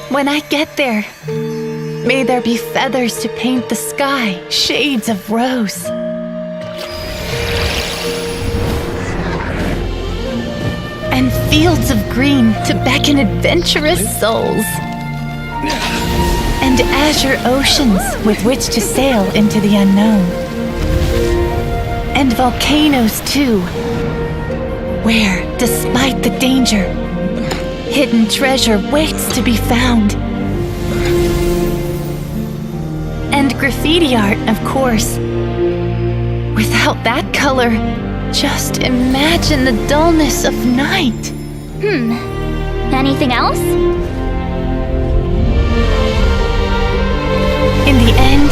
When I get there, may there be feathers to paint the sky, shades of rose. And fields of green to beckon adventurous souls. And azure oceans with which to sail into the unknown. And volcanoes too, where, despite the danger, hidden treasure waits to be found. And graffiti art, of course. Without that color, just imagine the dullness of night. Anything else? In the end,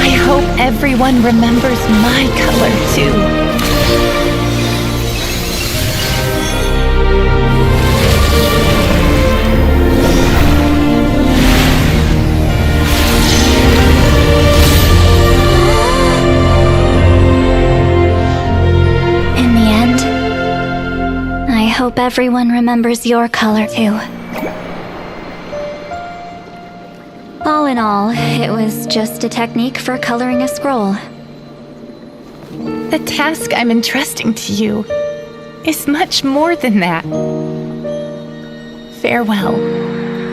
I hope everyone remembers my color too. I hope everyone remembers your color too. All in all, it was just a technique for coloring a scroll. The task I'm entrusting to you is much more than that. Farewell,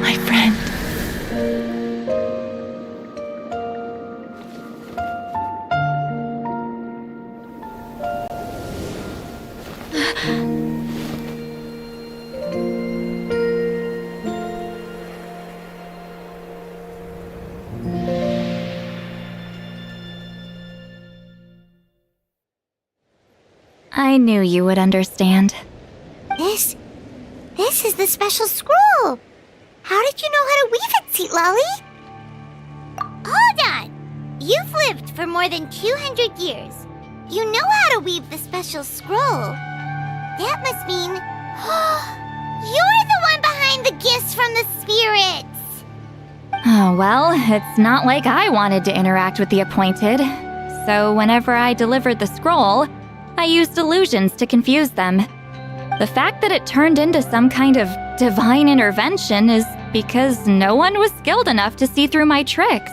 my friend. I knew you would understand. This is the special scroll. How did you know how to weave it, Seat Lolly? Hold on. You've lived for more than 200 years. You know how to weave the special scroll. That must mean you're the one behind the gifts from the spirits. Oh, well, it's not like I wanted to interact with the appointed. So whenever I delivered the scroll, I used illusions to confuse them. The fact that it turned into some kind of divine intervention is because no one was skilled enough to see through my tricks.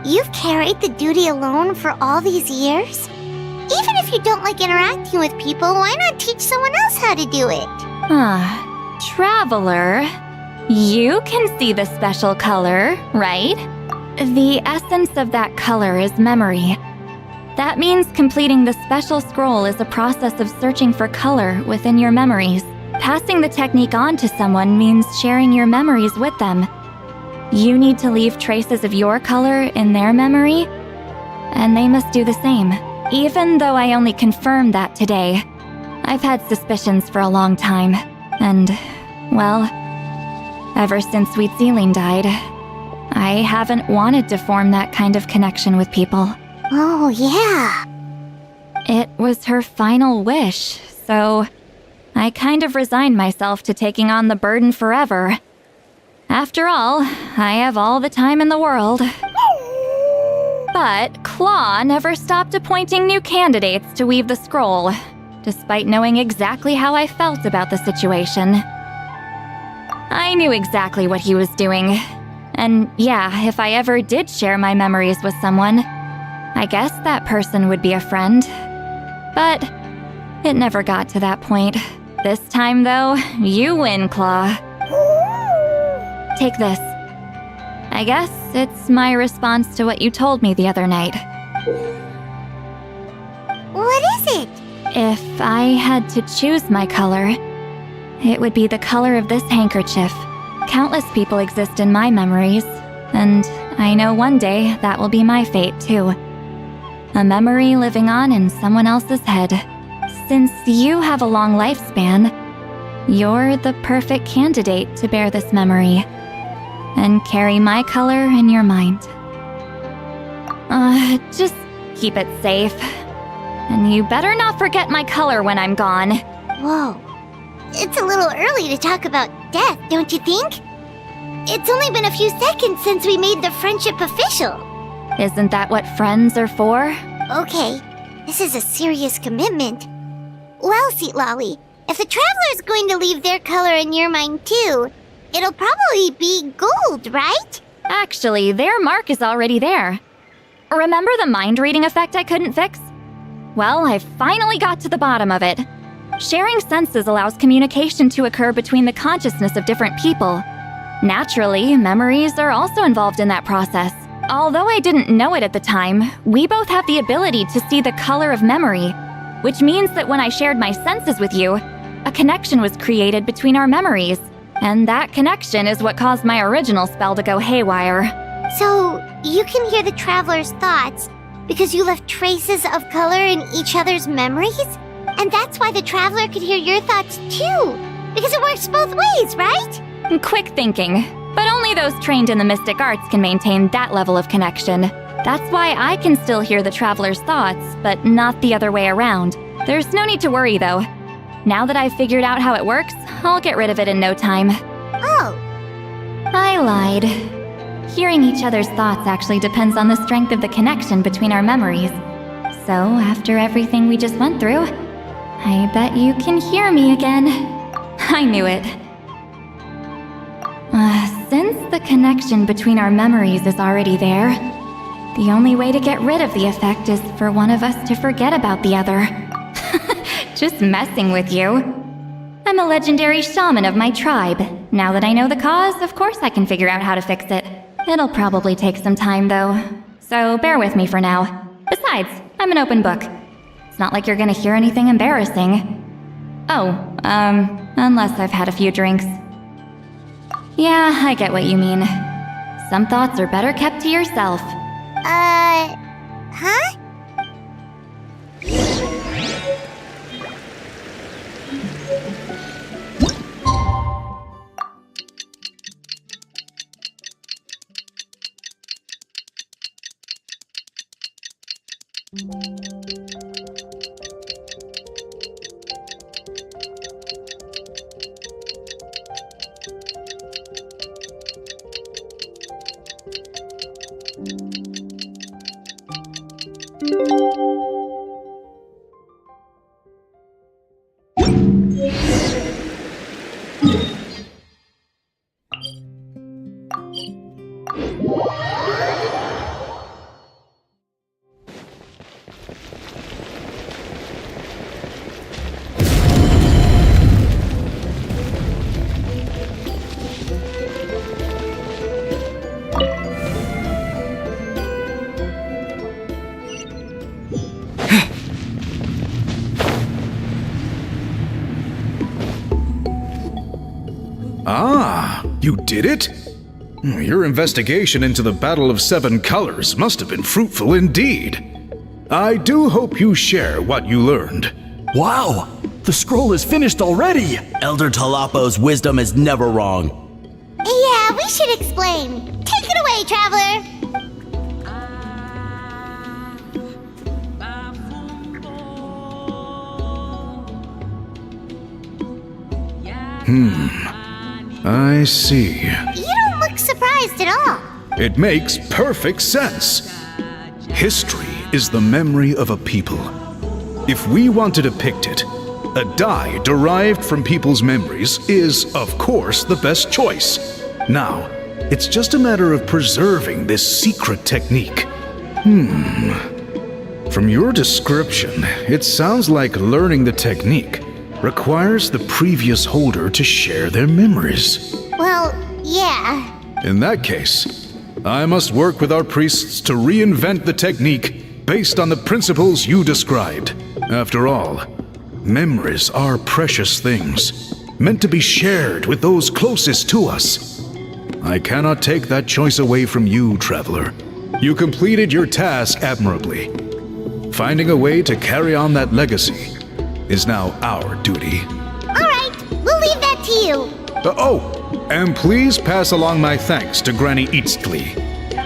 You've carried the duty alone for all these years? Even if you don't like interacting with people, why not teach someone else how to do it? Traveler, you can see the special color, right? The essence of that color is memory. That means completing the special scroll is a process of searching for color within your memories. Passing the technique on to someone means sharing your memories with them. You need to leave traces of your color in their memory, and they must do the same. Even though I only confirmed that today, I've had suspicions for a long time, and, well, ever since Sweet Sealing died, I haven't wanted to form that kind of connection with people. Oh, yeah. It was her final wish, so I kind of resigned myself to taking on the burden forever. After all, I have all the time in the world. But Claw never stopped appointing new candidates to weave the scroll, despite knowing exactly how I felt about the situation. I knew exactly what he was doing. And yeah, if I ever did share my memories with someone, I guess that person would be a friend. But it never got to that point. This time, though, you win, Claw. Take this. I guess it's my response to what you told me the other night. What is it? If I had to choose my color, it would be the color of this handkerchief. Countless people exist in my memories, and I know one day that will be my fate too. A memory living on in someone else's head. Since you have a long lifespan, you're the perfect candidate to bear this memory and carry my color in your mind. Just keep it safe. And you better not forget my color when I'm gone. Whoa. It's a little early to talk about death, don't you think? It's only been a few seconds since we made the friendship official. Isn't that what friends are for? Okay, this is a serious commitment. Well, Seat Lolly, if the Traveler's going to leave their color in your mind too, it'll probably be gold, right? Actually, their mark is already there. Remember the mind-reading effect I couldn't fix? Well, I finally got to the bottom of it. Sharing senses allows communication to occur between the consciousness of different people. Naturally, memories are also involved in that process. Although I didn't know it at the time, we both have the ability to see the color of memory, which means that when I shared my senses with you, a connection was created between our memories. And that connection is what caused my original spell to go haywire. So, you can hear the Traveler's thoughts because you left traces of color in each other's memories? And that's why the Traveler could hear your thoughts too, because it works both ways, right? Quick thinking, but only those trained in the mystic arts can maintain that level of connection. That's why I can still hear the Traveler's thoughts, but not the other way around. There's no need to worry though. Now that I've figured out how it works, I'll get rid of it in no time. Oh. I lied. Hearing each other's thoughts actually depends on the strength of the connection between our memories. So, after everything we just went through, I bet you can hear me again. I knew it. Since the connection between our memories is already there, the only way to get rid of the effect is for one of us to forget about the other. Just messing with you. I'm a legendary shaman of my tribe. Now that I know the cause, of course I can figure out how to fix it. It'll probably take some time though, so bear with me for now. Besides, I'm an open book. It's not like you're gonna hear anything embarrassing. Oh, unless I've had a few drinks. Yeah, I get what you mean. Some thoughts are better kept to yourself. Huh? Ah, you did it? Your investigation into the Battle of Seven Colors must have been fruitful indeed. I do hope you share what you learned. Wow! The scroll is finished already! Elder Talapo's wisdom is never wrong. Yeah, we should explain. Take it away, Traveler! I see. You don't look surprised at all. It makes perfect sense. History is the memory of a people. If we want to depict it, a dye derived from people's memories is, of course, the best choice. Now, it's just a matter of preserving this secret technique. From your description, it sounds like learning the technique requires the previous holder to share their memories. Well, yeah. In that case, I must work with our priests to reinvent the technique based on the principles you described. After all, memories are precious things, meant to be shared with those closest to us. I cannot take that choice away from you, Traveler. You completed your task admirably. Finding a way to carry on that legacy is now our duty. All right, we'll leave that to you. And please pass along my thanks to Granny Eastly.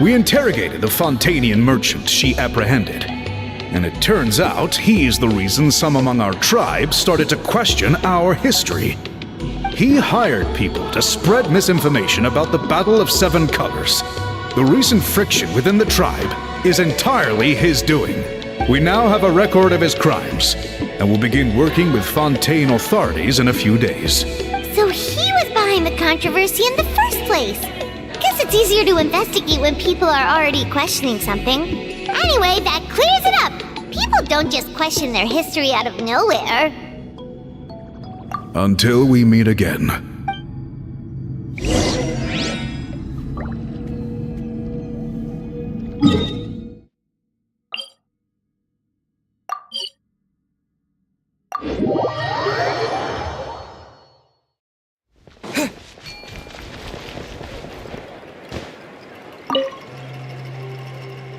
We interrogated the Fontanian merchant she apprehended, and it turns out he's the reason some among our tribe started to question our history. He hired people to spread misinformation about the Battle of Seven Colors. The recent friction within the tribe is entirely his doing. We now have a record of his crimes, and will begin working with Fontaine authorities in a few days. So he was behind the controversy in the first place. Guess it's easier to investigate when people are already questioning something. Anyway, that clears it up. People don't just question their history out of nowhere. Until we meet again.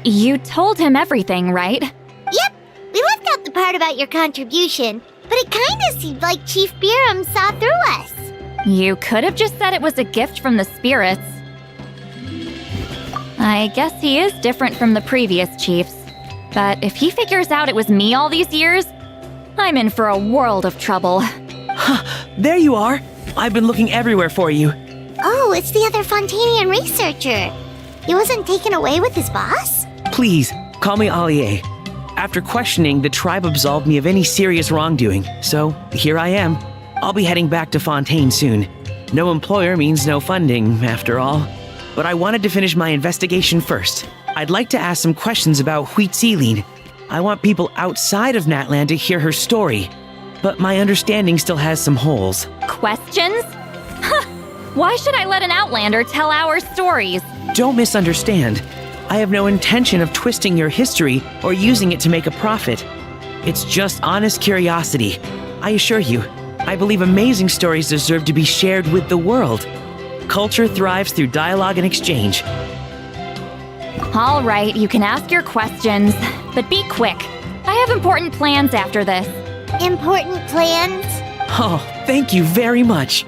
You told him everything, right? Yep, we left out the part about your contribution, but it kinda seemed like Chief Biram saw through us. You could have just said it was a gift from the spirits. I guess he is different from the previous chiefs. But if he figures out it was me all these years, I'm in for a world of trouble. There you are! I've been looking everywhere for you. Oh, it's the other Fontanian researcher. He wasn't taken away with his boss? Please, call me Allier. After questioning, the tribe absolved me of any serious wrongdoing, so here I am. I'll be heading back to Fontaine soon. No employer means no funding, after all. But I wanted to finish my investigation first. I'd like to ask some questions about Huitziline. I want people outside of Natlan to hear her story, but my understanding still has some holes. Questions? Why should I let an Outlander tell our stories? Don't misunderstand. I have no intention of twisting your history or using it to make a profit. It's just honest curiosity. I assure you, I believe amazing stories deserve to be shared with the world. Culture thrives through dialogue and exchange. All right, you can ask your questions, but be quick. I have important plans after this. Important plans? Oh, thank you very much.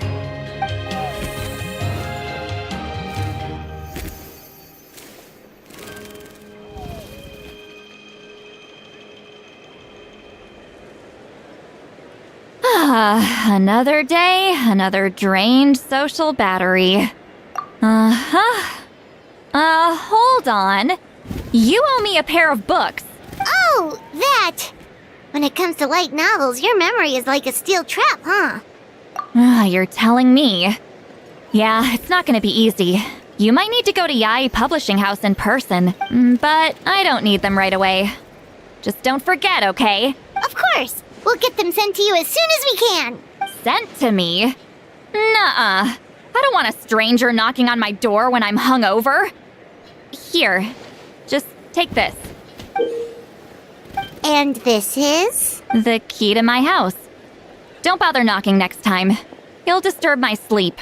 Another day, another drained social battery. Hold on. You owe me a pair of books. Oh, that! When it comes to light novels, your memory is like a steel trap, huh? You're telling me. Yeah, it's not gonna be easy. You might need to go to Yai Publishing House in person, but I don't need them right away. Just don't forget, okay? Of course! We'll get them sent to you as soon as we can! Sent to me? Nuh-uh. I don't want a stranger knocking on my door when I'm hungover. Here, just take this. And this is? The key to my house. Don't bother knocking next time. You'll disturb my sleep.